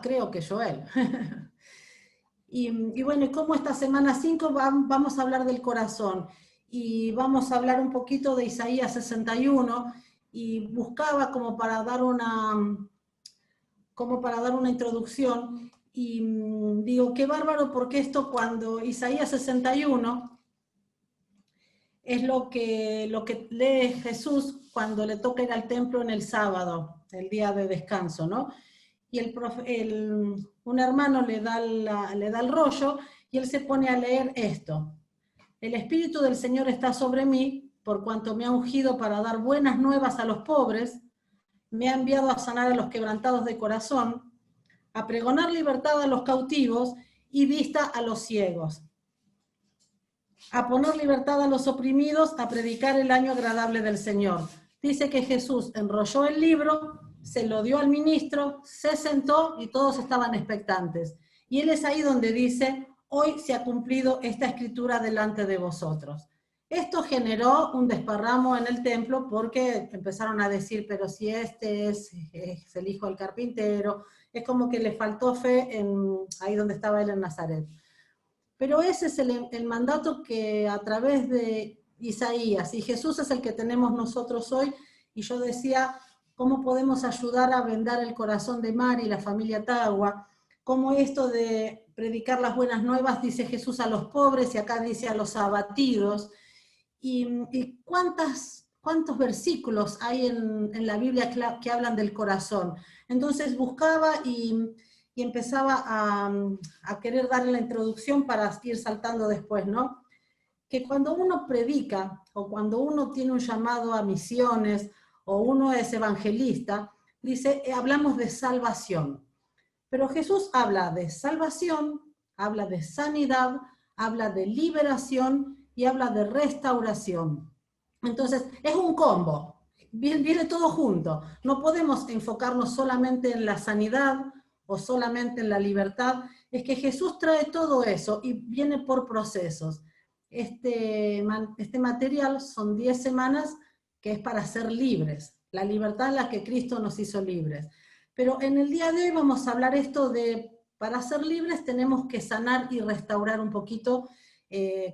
creo que Joel. Y bueno, y como esta semana 5 vamos a hablar del corazón, y vamos a hablar un poquito de Isaías 61, y buscaba como para dar una introducción, y digo, qué bárbaro, porque esto cuando Isaías 61 es lo que lee Jesús cuando le toca ir al templo en el sábado, el día de descanso, ¿no? Y un hermano le da el rollo, y él se pone a leer esto. El Espíritu del Señor está sobre mí, por cuanto me ha ungido para dar buenas nuevas a los pobres, me ha enviado a sanar a los quebrantados de corazón, a pregonar libertad a los cautivos y vista a los ciegos, a poner libertad a los oprimidos, a predicar el año agradable del Señor. Dice que Jesús enrolló el libro, se lo dio al ministro, se sentó y todos estaban expectantes. Y él es ahí donde dice, hoy se ha cumplido esta escritura delante de vosotros. Esto generó un desparramo en el templo, porque empezaron a decir, pero si este es el hijo del carpintero, es como que le faltó fe ahí donde estaba él en Nazaret. Pero ese es el mandato que a través de Isaías, y Jesús es el que tenemos nosotros hoy, y yo decía, ¿cómo podemos ayudar a vendar el corazón de Mari y la familia Tagua? Cómo esto de predicar las buenas nuevas, dice Jesús, a los pobres, y acá dice a los abatidos, y cuántos versículos hay en la Biblia que hablan del corazón. Entonces buscaba y empezaba a querer darle la introducción para ir saltando después, ¿no? Que cuando uno predica, o cuando uno tiene un llamado a misiones, o uno es evangelista, dice, hablamos de salvación. Pero Jesús habla de salvación, habla de sanidad, habla de liberación y habla de restauración. Entonces, es un combo, viene todo junto. No podemos enfocarnos solamente en la sanidad o solamente en la libertad. Es que Jesús trae todo eso y viene por procesos. Este material son 10 semanas que es para ser libres. La libertad en la que Cristo nos hizo libres. Pero en el día de hoy vamos a hablar esto de, para ser libres tenemos que sanar y restaurar un poquito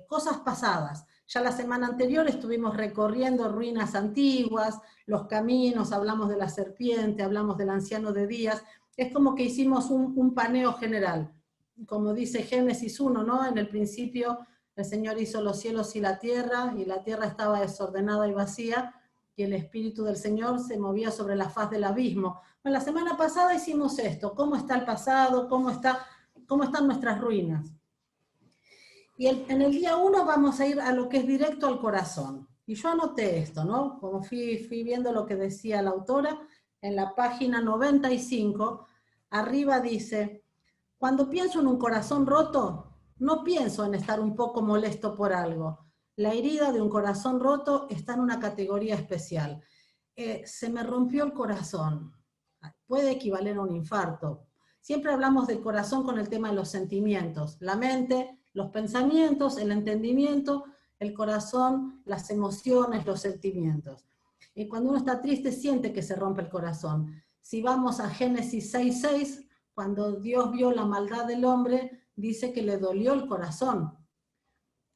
cosas pasadas. Ya la semana anterior estuvimos recorriendo ruinas antiguas, los caminos, hablamos de la serpiente, hablamos del anciano de Días. Es como que hicimos un paneo general. Como dice Génesis 1, ¿no? En el principio el Señor hizo los cielos y la tierra estaba desordenada y vacía, y el Espíritu del Señor se movía sobre la faz del abismo. Bueno, la semana pasada hicimos esto, cómo está el pasado, cómo están nuestras ruinas. Y en el día 1 vamos a ir a lo que es directo al corazón. Y yo anoté esto, ¿no? Como fui viendo lo que decía la autora, en la página 95, arriba dice, cuando pienso en un corazón roto, no pienso en estar un poco molesto por algo. La herida de un corazón roto está en una categoría especial. Se me rompió el corazón. Puede equivaler a un infarto. Siempre hablamos del corazón con el tema de los sentimientos. La mente, los pensamientos, el entendimiento, el corazón, las emociones, los sentimientos. Y cuando uno está triste siente que se rompe el corazón. Si vamos a Génesis 6:6, cuando Dios vio la maldad del hombre, dice que le dolió el corazón.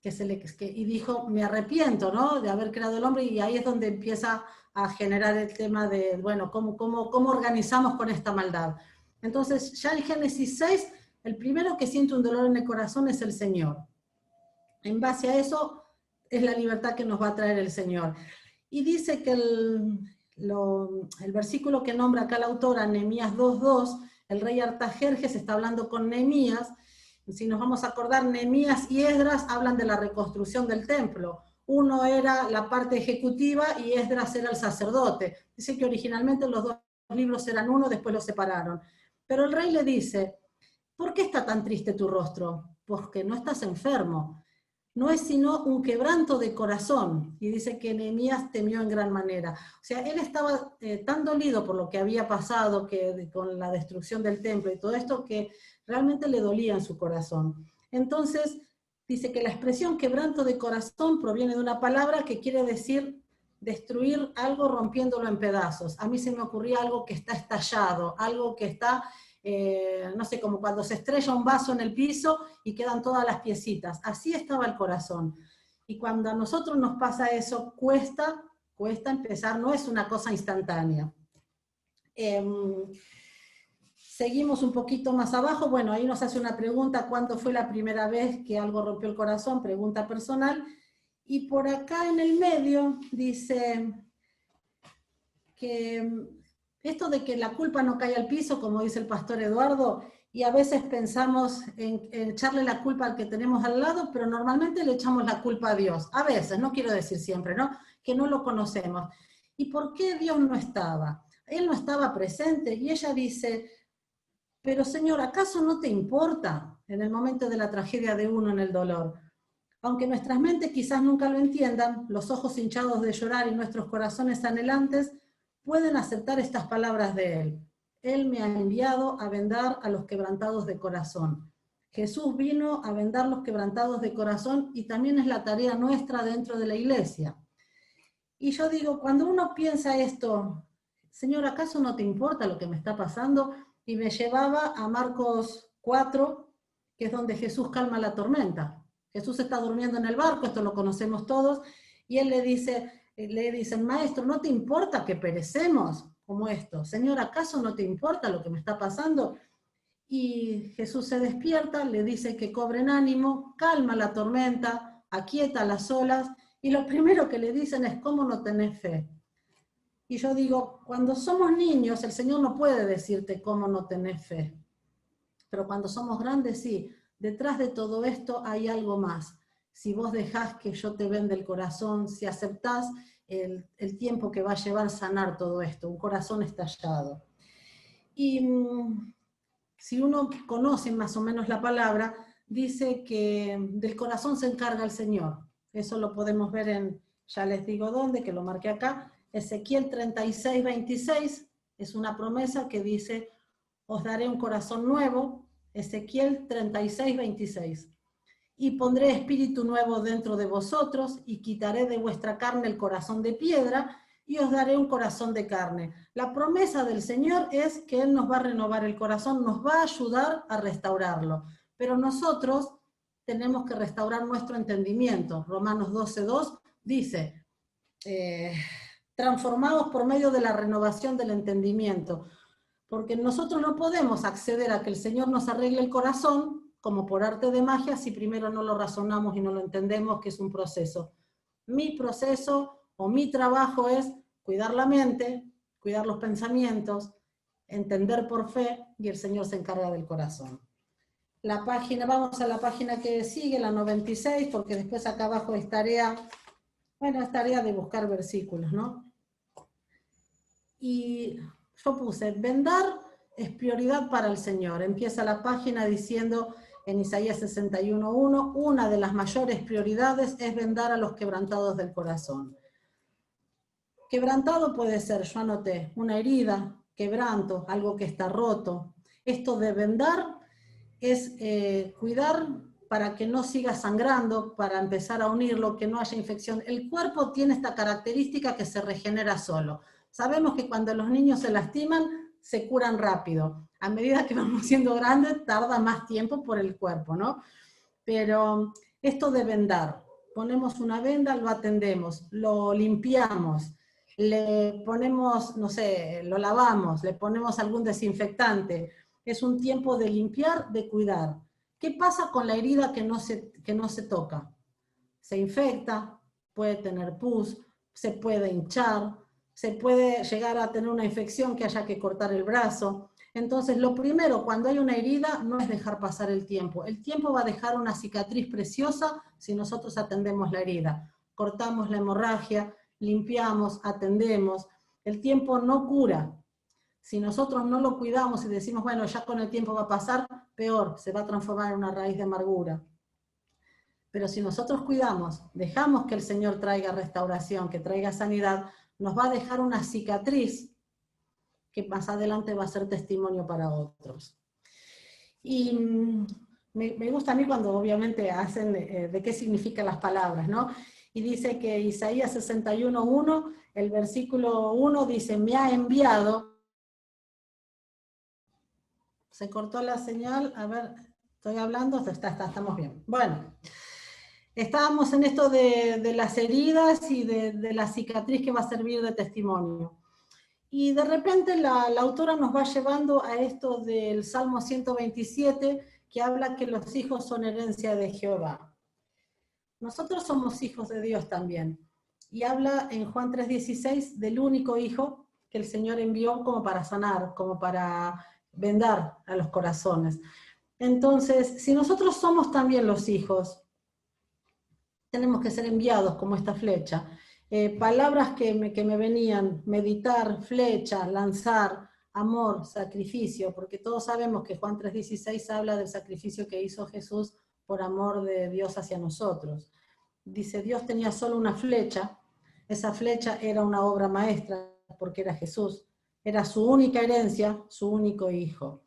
Y dijo, me arrepiento, ¿no?, de haber creado el hombre, y ahí es donde empieza a generar el tema de, bueno, ¿cómo organizamos con esta maldad? Entonces, ya en Génesis 6, el primero que siente un dolor en el corazón es el Señor. En base a eso, es la libertad que nos va a traer el Señor. Y dice que el versículo que nombra acá la autora, Nehemías 2:2, el rey Artajerjes está hablando con Nehemías. Si nos vamos a acordar, Nehemías y Esdras hablan de la reconstrucción del templo. Uno era la parte ejecutiva y Esdras era el sacerdote. Dice que originalmente los dos libros eran uno, después los separaron. Pero el rey le dice, ¿por qué está tan triste tu rostro? Porque no estás enfermo. No es sino un quebranto de corazón. Y dice que Nehemías temió en gran manera. O sea, él estaba tan dolido por lo que había pasado con la destrucción del templo y todo esto, que realmente le dolía en su corazón. Entonces, dice que la expresión quebranto de corazón proviene de una palabra que quiere decir destruir algo rompiéndolo en pedazos. A mí se me ocurría algo que está estallado, algo que está no sé, como cuando se estrella un vaso en el piso y quedan todas las piecitas. Así estaba el corazón. Y cuando a nosotros nos pasa eso, cuesta empezar, no es una cosa instantánea. Seguimos un poquito más abajo, bueno, ahí nos hace una pregunta, ¿cuándo fue la primera vez que algo rompió el corazón? Pregunta personal. Y por acá en el medio dice que esto de que la culpa no cae al piso, como dice el pastor Eduardo, y a veces pensamos en echarle la culpa al que tenemos al lado, pero normalmente le echamos la culpa a Dios. A veces, no quiero decir siempre, ¿no? Que no lo conocemos. ¿Y por qué Dios no estaba? Él no estaba presente, y ella dice, pero Señor, ¿acaso no te importa en el momento de la tragedia de uno, en el dolor? Aunque nuestras mentes quizás nunca lo entiendan, los ojos hinchados de llorar y nuestros corazones anhelantes pueden aceptar estas palabras de Él. Él me ha enviado a vendar a los quebrantados de corazón. Jesús vino a vendar los quebrantados de corazón y también es la tarea nuestra dentro de la iglesia. Y yo digo, cuando uno piensa esto, Señor, ¿acaso no te importa lo que me está pasando? Y me llevaba a Marcos 4, que es donde Jesús calma la tormenta. Jesús está durmiendo en el barco, esto lo conocemos todos, y él le dice, maestro, ¿no te importa que perecemos como esto? Señor, ¿acaso no te importa lo que me está pasando? Y Jesús se despierta, le dice que cobren ánimo, calma la tormenta, aquieta las olas, y lo primero que le dicen es, ¿cómo no tenés fe? Y yo digo, cuando somos niños, el Señor no puede decirte cómo no tenés fe. Pero cuando somos grandes, sí. Detrás de todo esto hay algo más. Si vos dejás que yo te venda el corazón, si aceptás el tiempo que va a llevar sanar todo esto, un corazón estallado. Y si uno conoce más o menos la palabra, dice que del corazón se encarga el Señor. Eso lo podemos ver en, ya les digo dónde, que lo marqué acá, Ezequiel 36, 26, es una promesa que dice, os daré un corazón nuevo, Ezequiel 36, 26. Y pondré espíritu nuevo dentro de vosotros, y quitaré de vuestra carne el corazón de piedra, y os daré un corazón de carne. La promesa del Señor es que Él nos va a renovar el corazón, nos va a ayudar a restaurarlo. Pero nosotros tenemos que restaurar nuestro entendimiento. Romanos 12:2 dice, transformados por medio de la renovación del entendimiento. Porque nosotros no podemos acceder a que el Señor nos arregle el corazón como por arte de magia si primero no lo razonamos y no lo entendemos, que es un proceso. Mi proceso o mi trabajo es cuidar la mente, cuidar los pensamientos, entender por fe, y el Señor se encarga del corazón. La página, vamos a la página que sigue, la 96, porque después acá abajo es tarea, bueno, es tarea de buscar versículos, ¿no? Y yo puse, vendar es prioridad para el Señor. Empieza la página diciendo en Isaías 61:1, una de las mayores prioridades es vendar a los quebrantados del corazón. Quebrantado puede ser, yo anoté, una herida, quebranto, algo que está roto. Esto de vendar es cuidar para que no siga sangrando, para empezar a unirlo, que no haya infección. El cuerpo tiene esta característica que se regenera solo. Sabemos que cuando los niños se lastiman, se curan rápido. A medida que vamos siendo grandes, tarda más tiempo por el cuerpo, ¿no? Pero esto de vendar, ponemos una venda, lo atendemos, lo limpiamos, le ponemos, no sé, lo lavamos, le ponemos algún desinfectante. Es un tiempo de limpiar, de cuidar. ¿Qué pasa con la herida que no se toca? Se infecta, puede tener pus, se puede hinchar, se puede llegar a tener una infección que haya que cortar el brazo. Entonces, lo primero, cuando hay una herida, no es dejar pasar el tiempo. El tiempo va a dejar una cicatriz preciosa si nosotros atendemos la herida. Cortamos la hemorragia, limpiamos, atendemos. El tiempo no cura. Si nosotros no lo cuidamos y decimos, bueno, ya con el tiempo va a pasar, peor, se va a transformar en una raíz de amargura. Pero si nosotros cuidamos, dejamos que el Señor traiga restauración, que traiga sanidad, nos va a dejar una cicatriz que más adelante va a ser testimonio para otros. Y me gusta a mí cuando obviamente hacen de qué significan las palabras, ¿no? Y dice que Isaías 61:1, el versículo 1 dice, me ha enviado. Se cortó la señal, a ver, estoy hablando, estamos bien. Bueno, estábamos en esto de las heridas y de la cicatriz que va a servir de testimonio. Y de repente la autora nos va llevando a esto del Salmo 127, que habla que los hijos son herencia de Jehová. Nosotros somos hijos de Dios también. Y habla en Juan 3:16 del único hijo que el Señor envió como para sanar, como para vendar a los corazones. Entonces, si nosotros somos también los hijos, tenemos que ser enviados como esta flecha. Palabras que me venían: meditar, flecha, lanzar, amor, sacrificio, porque todos sabemos que Juan 3:16 habla del sacrificio que hizo Jesús por amor de Dios hacia nosotros. Dice, Dios tenía solo una flecha, esa flecha era una obra maestra, porque era Jesús, era su única herencia, su único hijo.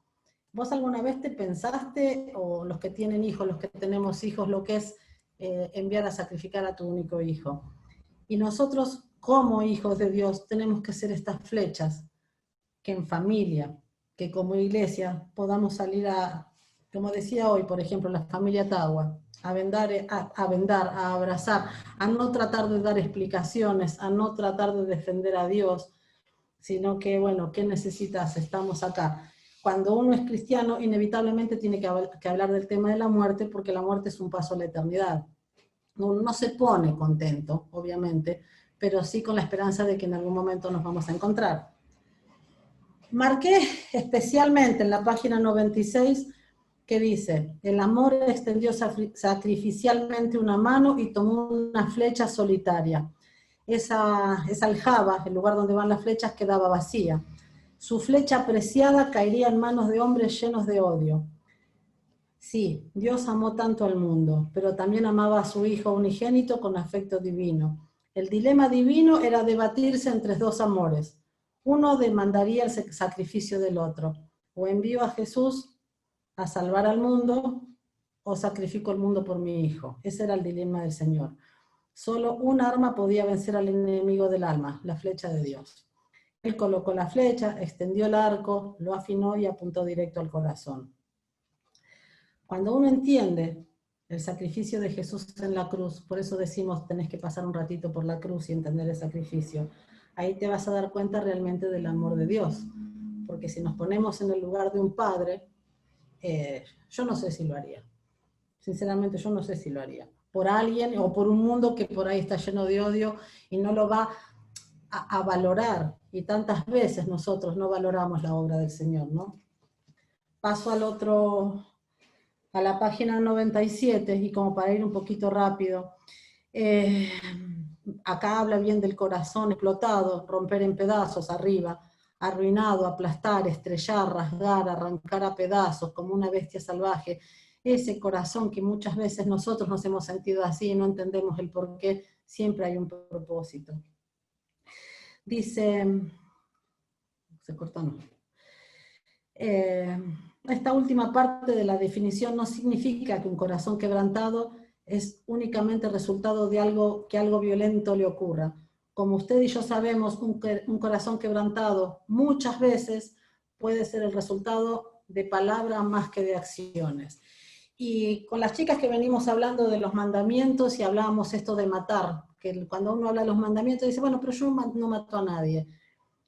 ¿Vos alguna vez te pensaste, o los que tienen hijos, los que tenemos hijos, lo que es enviar a sacrificar a tu único hijo? Y nosotros, como hijos de Dios, tenemos que ser estas flechas, que en familia, que como iglesia podamos salir a, como decía hoy, por ejemplo, la familia Tagua, a vendar, a abrazar, a no tratar de dar explicaciones, a no tratar de defender a Dios, sino que, bueno, ¿qué necesitas? Estamos acá. Cuando uno es cristiano, inevitablemente tiene que hablar del tema de la muerte, porque la muerte es un paso a la eternidad. No se pone contento, obviamente, pero sí con la esperanza de que en algún momento nos vamos a encontrar. Marqué especialmente en la página 96 que dice, el amor extendió sacrificialmente una mano y tomó una flecha solitaria. Esa aljaba, el lugar donde van las flechas, quedaba vacía. Su flecha preciada caería en manos de hombres llenos de odio. Sí, Dios amó tanto al mundo, pero también amaba a su Hijo unigénito con afecto divino. El dilema divino era debatirse entre dos amores. Uno demandaría el sacrificio del otro. O envío a Jesús a salvar al mundo, o sacrifico el mundo por mi Hijo. Ese era el dilema del Señor. Solo un arma podía vencer al enemigo del alma, la flecha de Dios. Él colocó la flecha, extendió el arco, lo afinó y apuntó directo al corazón. Cuando uno entiende el sacrificio de Jesús en la cruz, por eso decimos tenés que pasar un ratito por la cruz y entender el sacrificio, ahí te vas a dar cuenta realmente del amor de Dios. Porque si nos ponemos en el lugar de un padre, yo no sé si lo haría. Sinceramente yo no sé si lo haría. Por alguien o por un mundo que por ahí está lleno de odio y no lo va a valorar. Y tantas veces nosotros no valoramos la obra del Señor, ¿no? Paso a la página 97, y como para ir un poquito rápido, acá habla bien del corazón explotado, romper en pedazos arriba, arruinado, aplastar, estrellar, rasgar, arrancar a pedazos como una bestia salvaje. Ese corazón que muchas veces nosotros nos hemos sentido así y no entendemos el por qué, siempre hay un propósito. Dice, se cortó, no. Esta última parte de la definición no significa que un corazón quebrantado es únicamente resultado de que algo violento le ocurra. Como usted y yo sabemos, un corazón quebrantado muchas veces puede ser el resultado de palabras más que de acciones. Y con las chicas que venimos hablando de los mandamientos y hablábamos esto de matar, que cuando uno habla de los mandamientos dice, bueno, pero yo no mato a nadie.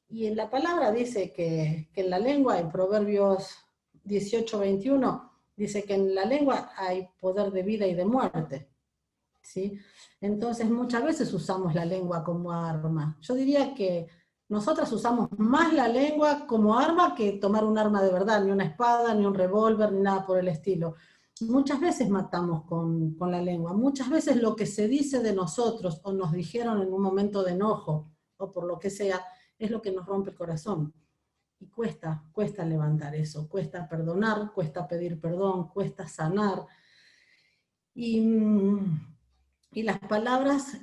Y en la palabra dice que en la lengua, en Proverbios 18:21, dice que en la lengua hay poder de vida y de muerte, ¿sí? Entonces muchas veces usamos la lengua como arma. Yo diría que nosotras usamos más la lengua como arma que tomar un arma de verdad, ni una espada, ni un revólver, ni nada por el estilo. Muchas veces matamos con la lengua, muchas veces lo que se dice de nosotros o nos dijeron en un momento de enojo o por lo que sea, es lo que nos rompe el corazón. Y cuesta levantar eso, cuesta perdonar, cuesta pedir perdón, cuesta sanar. Y las palabras,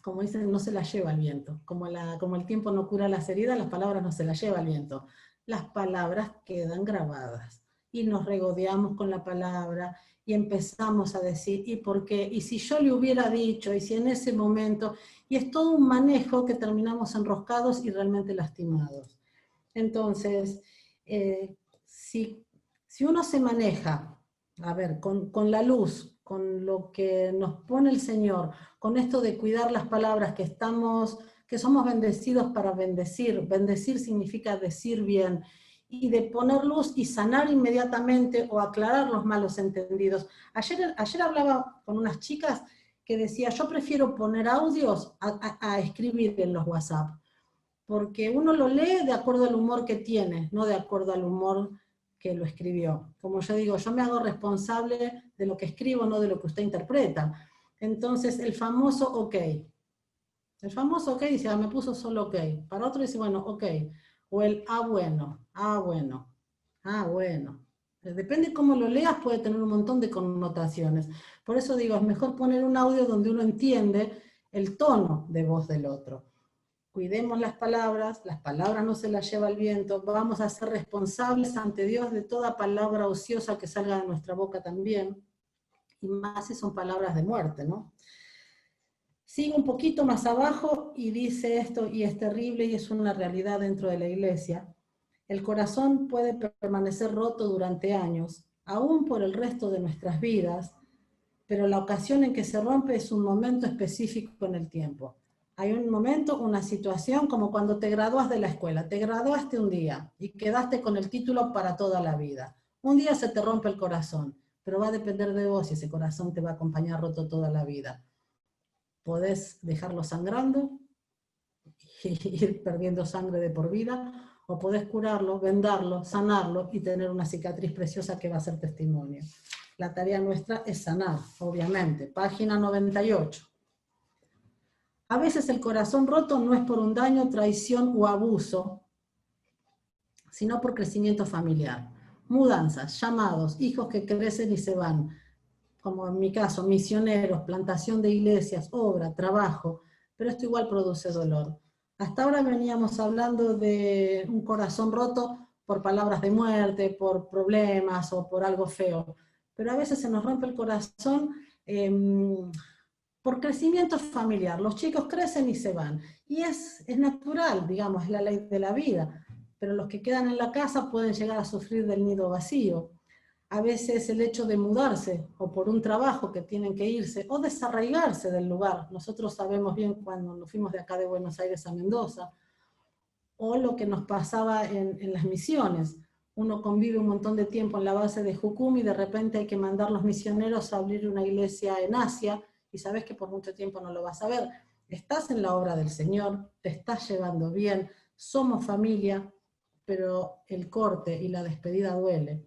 como dicen, no se las lleva el viento. Como el tiempo no cura las heridas, las palabras no se las lleva el viento. Las palabras quedan grabadas. Y nos regodeamos con la palabra y empezamos a decir, ¿y por qué? Y si yo le hubiera dicho, y si en ese momento, y es todo un manejo que terminamos enroscados y realmente lastimados. Entonces, si Si uno se maneja, a ver, con la luz, con lo que nos pone el Señor, con esto de cuidar las palabras, que somos bendecidos para bendecir, bendecir significa decir bien, y de poner luz y sanar inmediatamente o aclarar los malos entendidos. Ayer hablaba con unas chicas que decía, yo prefiero poner audios a escribir en los WhatsApp, porque uno lo lee de acuerdo al humor que tiene, no de acuerdo al humor que lo escribió. Como yo digo, yo me hago responsable de lo que escribo, no de lo que usted interpreta. Entonces, el famoso ok. El famoso ok dice, me puso solo ok. Para otro dice, bueno, ok. O el bueno, bueno, bueno. Depende cómo lo leas, puede tener un montón de connotaciones. Por eso digo, es mejor poner un audio donde uno entiende el tono de voz del otro. Cuidemos las palabras no se las lleva el viento, vamos a ser responsables ante Dios de toda palabra ociosa que salga de nuestra boca también, y más si son palabras de muerte, ¿no? Sigue un poquito más abajo y dice esto, y es terrible y es una realidad dentro de la iglesia. El corazón puede permanecer roto durante años, aún por el resto de nuestras vidas, pero la ocasión en que se rompe es un momento específico en el tiempo. Hay un momento, una situación, como cuando te gradúas de la escuela. Te graduaste un día y quedaste con el título para toda la vida. Un día se te rompe el corazón, pero va a depender de vos si ese corazón te va a acompañar roto toda la vida. Podés dejarlo sangrando y ir perdiendo sangre de por vida, o podés curarlo, vendarlo, sanarlo y tener una cicatriz preciosa que va a ser testimonio. La tarea nuestra es sanar, obviamente. Página 98. A veces el corazón roto no es por un daño, traición o abuso, sino por crecimiento familiar. Mudanzas, llamados, hijos que crecen y se van, como en mi caso, misioneros, plantación de iglesias, obra, trabajo, pero esto igual produce dolor. Hasta ahora veníamos hablando de un corazón roto por palabras de muerte, por problemas o por algo feo, pero a veces se nos rompe el corazón por crecimiento familiar. Los chicos crecen y se van, y es natural, digamos, es la ley de la vida, pero los que quedan en la casa pueden llegar a sufrir del nido vacío. A veces el hecho de mudarse, o por un trabajo que tienen que irse, o desarraigarse del lugar. Nosotros sabemos bien cuando nos fuimos de acá de Buenos Aires a Mendoza, o lo que nos pasaba en las misiones. Uno convive un montón de tiempo en la base de Jucum y de repente hay que mandar los misioneros a abrir una iglesia en Asia, y sabes que por mucho tiempo no lo vas a ver. Estás en la obra del Señor, te estás llevando bien, somos familia, pero el corte y la despedida duele.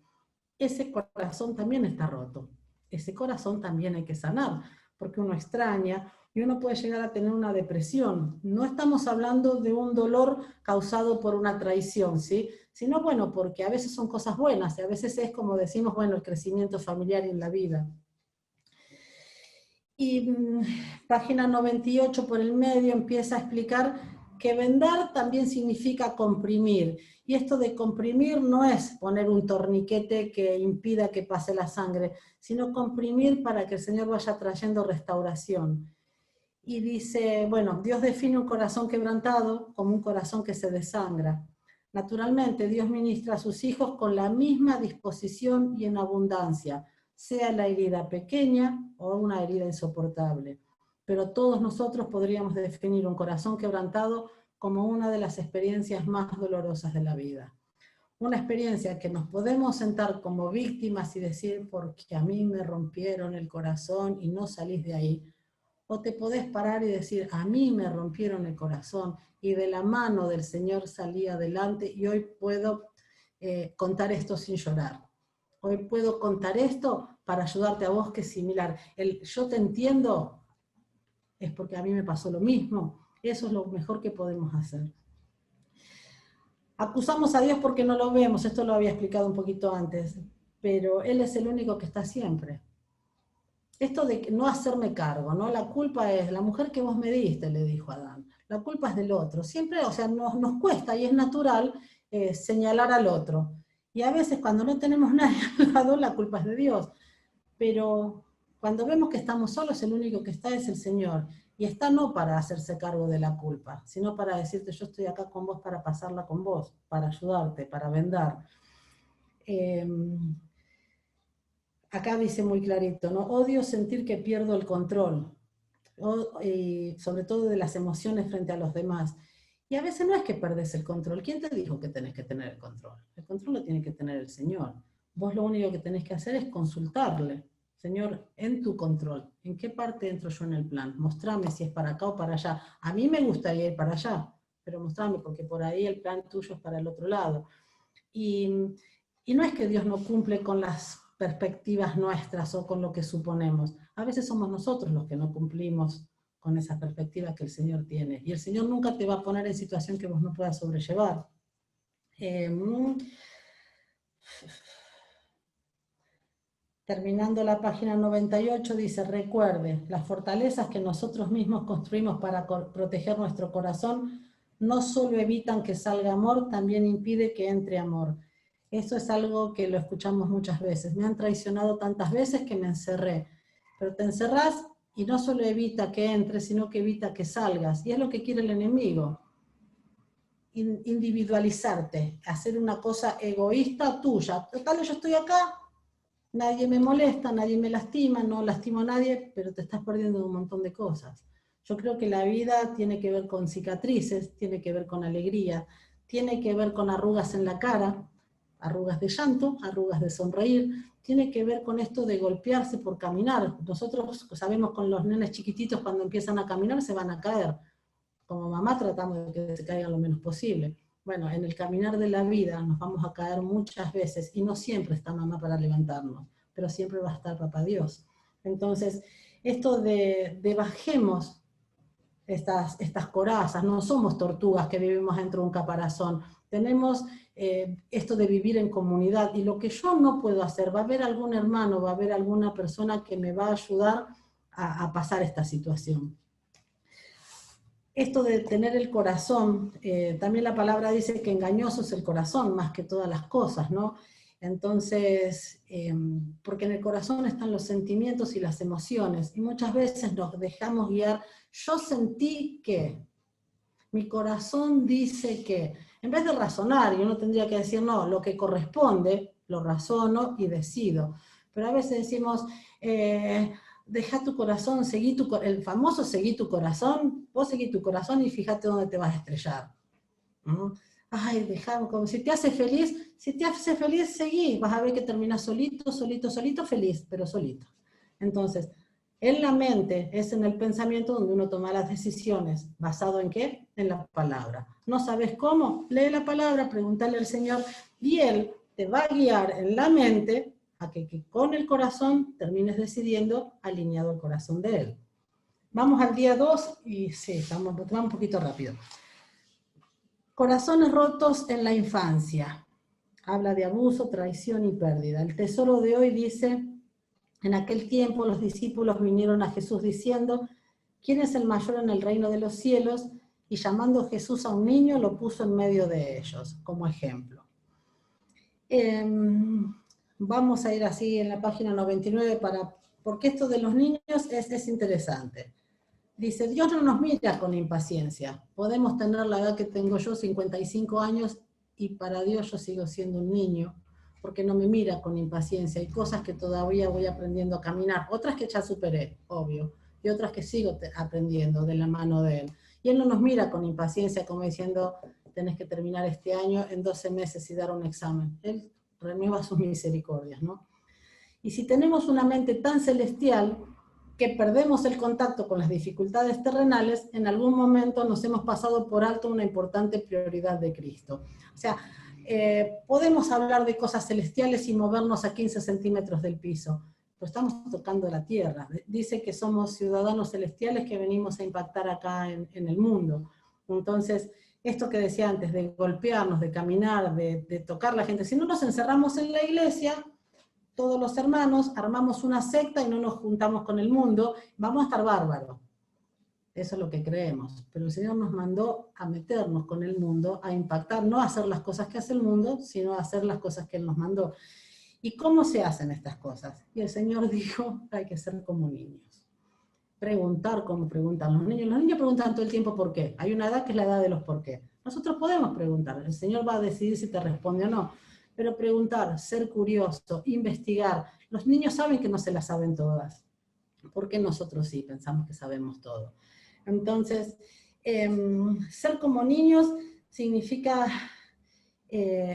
Ese corazón también está roto, ese corazón también hay que sanar, porque uno extraña y uno puede llegar a tener una depresión. No estamos hablando de un dolor causado por una traición, ¿sí? Sino, bueno, porque a veces son cosas buenas, y a veces es como decimos, bueno, el crecimiento familiar en la vida. Y página 98 por el medio empieza a explicar que vendar también significa comprimir. Y esto de comprimir no es poner un torniquete que impida que pase la sangre, sino comprimir para que el Señor vaya trayendo restauración. Y dice, bueno, Dios define un corazón quebrantado como un corazón que se desangra. Naturalmente, Dios ministra a sus hijos con la misma disposición y en abundancia, sea la herida pequeña o una herida insoportable. Pero todos nosotros podríamos definir un corazón quebrantado como una de las experiencias más dolorosas de la vida. Una experiencia que nos podemos sentar como víctimas y decir, porque a mí me rompieron el corazón y no salís de ahí. O te podés parar y decir, a mí me rompieron el corazón y de la mano del Señor salí adelante y hoy puedo contar esto sin llorar. Hoy puedo contar esto para ayudarte a vos, que es similar. El yo te entiendo es porque a mí me pasó lo mismo. Eso es lo mejor que podemos hacer. Acusamos a Dios porque no lo vemos, esto lo había explicado un poquito antes, pero Él es el único que está siempre. Esto de no hacerme cargo, ¿no? La culpa es la mujer que vos me diste, le dijo Adán. La culpa es del otro. Siempre, o sea, nos cuesta y es natural señalar al otro. Y a veces cuando no tenemos nadie al lado, la culpa es de Dios. Pero cuando vemos que estamos solos, el único que está es el Señor. Y está no para hacerse cargo de la culpa, sino para decirte, yo estoy acá con vos para pasarla con vos, para ayudarte, para vendar. Acá dice muy clarito, ¿no? Odio sentir que pierdo el control, y sobre todo de las emociones frente a los demás. Y a veces no es que perdés el control. ¿Quién te dijo que tenés que tener el control? El control lo tiene que tener el Señor. Vos lo único que tenés que hacer es consultarle. Señor, en tu control, ¿en qué parte entro yo en el plan? Mostrame si es para acá o para allá. A mí me gustaría ir para allá, pero mostrame, porque por ahí el plan tuyo es para el otro lado. Y no es que Dios no cumple con las perspectivas nuestras o con lo que suponemos. A veces somos nosotros los que no cumplimos con esa perspectiva que el Señor tiene. Y el Señor nunca te va a poner en situación que vos no puedas sobrellevar. Terminando la página 98, dice, recuerde, las fortalezas que nosotros mismos construimos para proteger nuestro corazón no solo evitan que salga amor, también impide que entre amor. Eso es algo que lo escuchamos muchas veces. Me han traicionado tantas veces que me encerré. Pero te encerrás y no solo evita que entres, sino que evita que salgas. Y es lo que quiere el enemigo. Individualizarte, hacer una cosa egoísta tuya. Total, yo estoy acá, nadie me molesta, nadie me lastima, no lastimo a nadie, pero te estás perdiendo de un montón de cosas. Yo creo que la vida tiene que ver con cicatrices, tiene que ver con alegría, tiene que ver con arrugas en la cara, arrugas de llanto, arrugas de sonreír, tiene que ver con esto de golpearse por caminar. Nosotros sabemos con los nenes chiquititos cuando empiezan a caminar se van a caer. Como mamá tratamos de que se caigan lo menos posible. Bueno, en el caminar de la vida nos vamos a caer muchas veces y no siempre está mamá para levantarnos, pero siempre va a estar papá Dios. Entonces, esto de bajemos estas corazas, no somos tortugas que vivimos dentro de un caparazón, tenemos esto de vivir en comunidad, y lo que yo no puedo hacer, va a haber algún hermano, va a haber alguna persona que me va a ayudar a pasar esta situación. Esto de tener el corazón, también la palabra dice que engañoso es el corazón más que todas las cosas, ¿no? Entonces, porque en el corazón están los sentimientos y las emociones, y muchas veces nos dejamos guiar, yo sentí que, mi corazón dice que, en vez de razonar, y uno tendría que decir, no, lo que corresponde, lo razono y decido, pero a veces decimos, deja tu corazón, el famoso seguí tu corazón, vos seguí tu corazón y fíjate dónde te vas a estrellar. Ay, dejá, como si te hace feliz, seguí, vas a ver que terminas solito, feliz, pero solito. Entonces, en la mente es en el pensamiento donde uno toma las decisiones. ¿Basado en qué? En la palabra. ¿No sabes cómo? Lee la palabra, pregúntale al Señor, y Él te va a guiar en la mente a que con el corazón termines decidiendo alineado al corazón de Él. Vamos al día 2 y sí, vamos un poquito rápido. Corazones rotos en la infancia. Habla de abuso, traición y pérdida. El tesoro de hoy dice, en aquel tiempo los discípulos vinieron a Jesús diciendo, ¿quién es el mayor en el reino de los cielos? Y llamando Jesús a un niño, lo puso en medio de ellos, como ejemplo. Vamos a ir así en la página 99, porque esto de los niños es interesante. Dice, Dios no nos mira con impaciencia. Podemos tener la edad que tengo yo, 55 años, y para Dios yo sigo siendo un niño, porque no me mira con impaciencia. Hay cosas que todavía voy aprendiendo a caminar, otras que ya superé, obvio, y otras que sigo aprendiendo de la mano de Él. Y Él no nos mira con impaciencia como diciendo, tenés que terminar este año en 12 meses y dar un examen. Él renueva sus misericordias, ¿no? Y si tenemos una mente tan celestial que perdemos el contacto con las dificultades terrenales, en algún momento nos hemos pasado por alto una importante prioridad de Cristo. O sea, podemos hablar de cosas celestiales y movernos a 15 centímetros del piso, pero estamos tocando la tierra. Dice que somos ciudadanos celestiales que venimos a impactar acá en el mundo. Entonces, esto que decía antes, de golpearnos, de caminar, de tocar la gente, si no nos encerramos en la iglesia, todos los hermanos, armamos una secta y no nos juntamos con el mundo, vamos a estar bárbaros. Eso es lo que creemos. Pero el Señor nos mandó a meternos con el mundo, a impactar, no a hacer las cosas que hace el mundo, sino a hacer las cosas que Él nos mandó. ¿Y cómo se hacen estas cosas? Y el Señor dijo, hay que ser como niños. Preguntar como preguntan los niños. Los niños preguntan todo el tiempo por qué. Hay una edad que es la edad de los por qué. Nosotros podemos preguntar. El Señor va a decidir si te responde o no. pero preguntar, ser curioso, investigar. Los niños saben que no se las saben todas, porque nosotros sí pensamos que sabemos todo. Entonces, ser como niños significa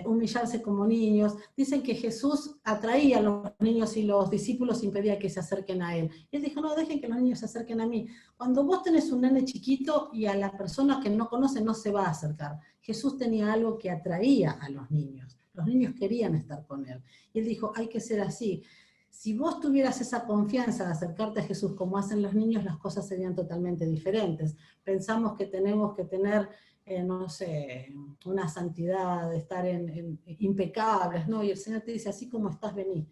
humillarse como niños. Dicen que Jesús atraía a los niños y los discípulos impedía que se acerquen a él. Y él dijo, no, dejen que los niños se acerquen a mí. Cuando vos tenés un nene chiquito y a la persona que no conoce no se va a acercar. Jesús tenía algo que atraía a los niños. Los niños querían estar con él. Y él dijo, hay que ser así. Si vos tuvieras esa confianza de acercarte a Jesús como hacen los niños, las cosas serían totalmente diferentes. Pensamos que tenemos que tener no sé, una santidad, de estar impecables, ¿no? Y el Señor te dice, así como estás, vení.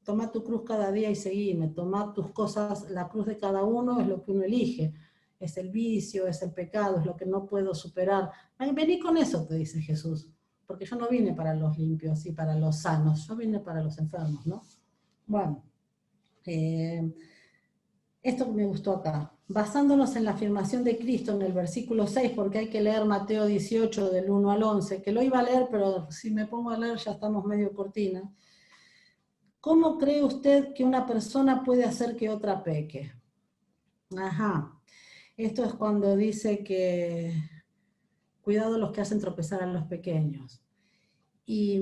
Toma tu cruz cada día y seguime. Toma tus cosas, la cruz de cada uno es lo que uno elige. Es el vicio, es el pecado, es lo que no puedo superar. Vení con eso, te dice Jesús. Porque yo no vine para los limpios y para los sanos, yo vine para los enfermos, ¿no? Bueno, esto que me gustó acá. Basándonos en la afirmación de Cristo en el versículo 6, porque hay que leer Mateo 18 del 1 al 11, que lo iba a leer, pero si me pongo a leer ya estamos medio cortina. ¿Cómo cree usted que una persona puede hacer que otra peque? Ajá. Esto es cuando dice que cuidado los que hacen tropezar a los pequeños. Y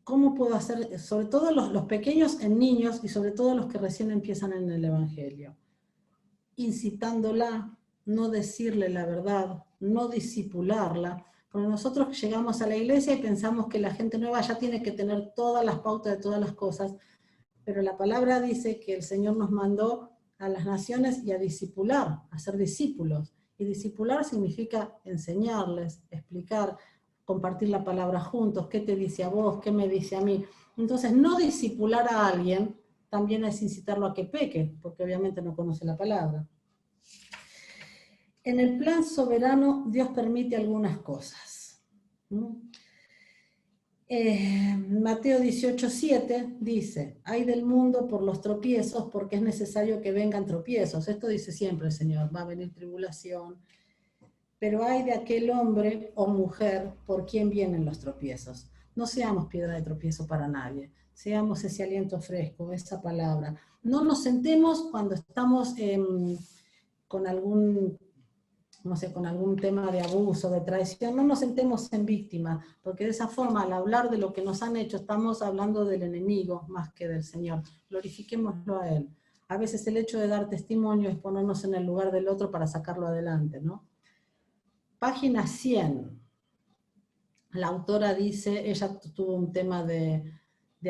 cómo puedo hacer, sobre todo los pequeños en niños y sobre todo los que recién empiezan en el Evangelio. Incitándola, no decirle la verdad, no disipularla, porque nosotros llegamos a la iglesia y pensamos que la gente nueva ya tiene que tener todas las pautas de todas las cosas, pero la palabra dice que el Señor nos mandó a las naciones y a discipular, a ser discípulos, y discipular significa enseñarles, explicar, compartir la palabra juntos, qué te dice a vos, qué me dice a mí. Entonces, no discipular a alguien también es incitarlo a que peque, porque obviamente no conoce la palabra. En el plan soberano, Dios permite algunas cosas. Mateo 18:7 dice, hay del mundo por los tropiezos, porque es necesario que vengan tropiezos. Esto dice siempre el Señor, va a venir tribulación, pero hay de aquel hombre o mujer por quien vienen los tropiezos. No seamos piedra de tropiezo para nadie. Seamos ese aliento fresco, esa palabra. No nos sentemos cuando estamos con algún, no sé, con algún tema de abuso, de traición, no nos sentemos en víctima, porque de esa forma, al hablar de lo que nos han hecho, estamos hablando del enemigo más que del Señor. Glorifiquémoslo a Él. A veces el hecho de dar testimonio es ponernos en el lugar del otro para sacarlo adelante, ¿no? Página 100. La autora dice, ella tuvo un tema de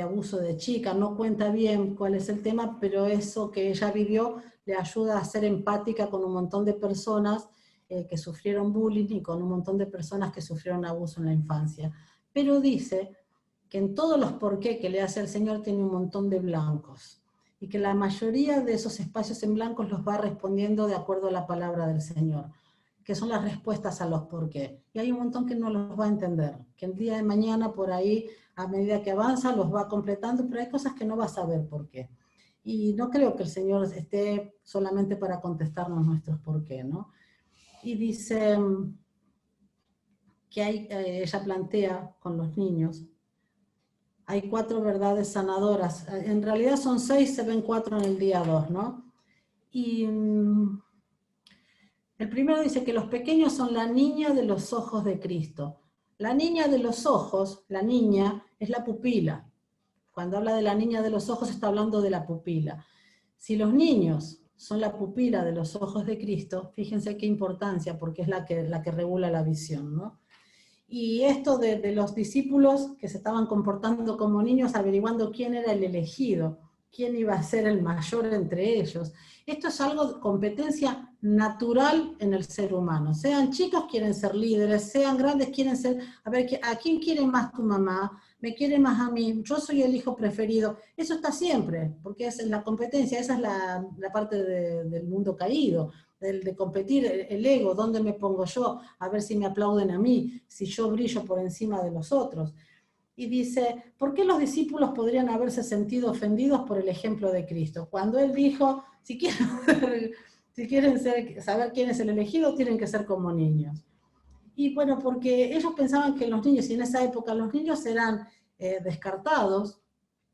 abuso de chica, no cuenta bien cuál es el tema, pero eso que ella vivió le ayuda a ser empática con un montón de personas que sufrieron bullying y con un montón de personas que sufrieron abuso en la infancia. Pero dice que en todos los porqué que le hace el Señor tiene un montón de blancos y que la mayoría de esos espacios en blancos los va respondiendo de acuerdo a la palabra del Señor, que son las respuestas a los por qué. Y hay un montón que no los va a entender, que el día de mañana por ahí, a medida que avanza, los va completando, pero hay cosas que no va a saber por qué. Y no creo que el Señor esté solamente para contestarnos nuestros por qué, ¿no? Y dice que ella plantea con los niños, hay 4 verdades sanadoras. En realidad son 6, se ven 4 en el día 2, ¿no? Y el primero dice que los pequeños son la niña de los ojos de Cristo. La niña de los ojos, la niña, es la pupila. Cuando habla de la niña de los ojos está hablando de la pupila. Si los niños son la pupila de los ojos de Cristo, fíjense qué importancia, porque es la que regula la visión, ¿no? Y esto de los discípulos que se estaban comportando como niños, averiguando quién era el elegido, quién iba a ser el mayor entre ellos. Esto es algo de competencia natural en el ser humano. Sean chicos, quieren ser líderes, sean grandes, quieren ser, a ver, ¿a quién quiere más tu mamá? ¿Me quiere más a mí? Yo soy el hijo preferido. Eso está siempre, porque es la competencia, esa es la parte del mundo caído, de competir, el ego, ¿dónde me pongo yo? A ver si me aplauden a mí, si yo brillo por encima de los otros. Y dice, ¿por qué los discípulos podrían haberse sentido ofendidos por el ejemplo de Cristo? Cuando Él dijo, si quieren saber quién es el elegido, tienen que ser como niños. Y bueno, porque ellos pensaban que los niños, y en esa época los niños eran descartados.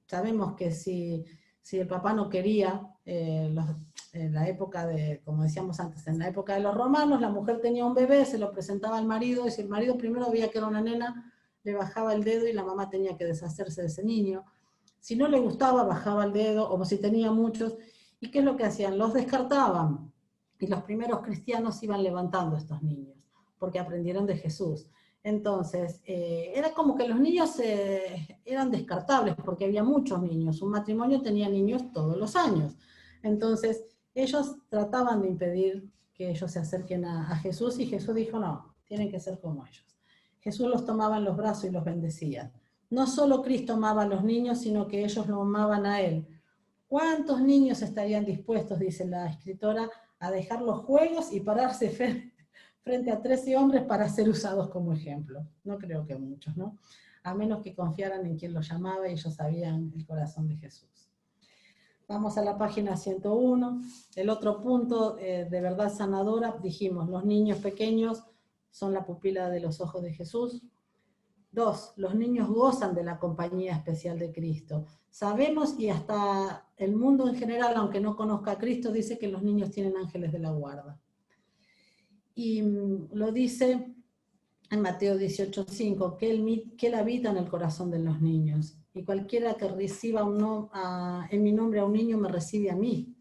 Sabemos que si el papá no quería, en la época de, como decíamos antes, en la época de los romanos, la mujer tenía un bebé, se lo presentaba al marido, y si el marido primero veía que era una nena, le bajaba el dedo y la mamá tenía que deshacerse de ese niño. Si no le gustaba, bajaba el dedo, o si tenía muchos. ¿Y qué es lo que hacían? Los descartaban. Y los primeros cristianos iban levantando a estos niños, porque aprendieron de Jesús. Entonces, era como que los niños eran descartables, porque había muchos niños. Un matrimonio tenía niños todos los años. Entonces, ellos trataban de impedir que ellos se acerquen a Jesús, y Jesús dijo, no, tienen que ser como ellos. Jesús los tomaba en los brazos y los bendecía. No solo Cristo amaba a los niños, sino que ellos lo amaban a Él. ¿Cuántos niños estarían dispuestos, dice la escritora, a dejar los juegos y pararse frente a 13 hombres para ser usados como ejemplo? No creo que muchos, ¿no? A menos que confiaran en quien los llamaba y ellos sabían el corazón de Jesús. Vamos a la página 101. El otro punto de verdad sanadora, dijimos, los niños pequeños son la pupila de los ojos de Jesús. 2, los niños gozan de la compañía especial de Cristo. Sabemos, y hasta el mundo en general, aunque no conozca a Cristo, dice que los niños tienen ángeles de la guarda. Y lo dice en Mateo 18:5, que él habita en el corazón de los niños. Y cualquiera que reciba en mi nombre a un niño, me recibe a mí.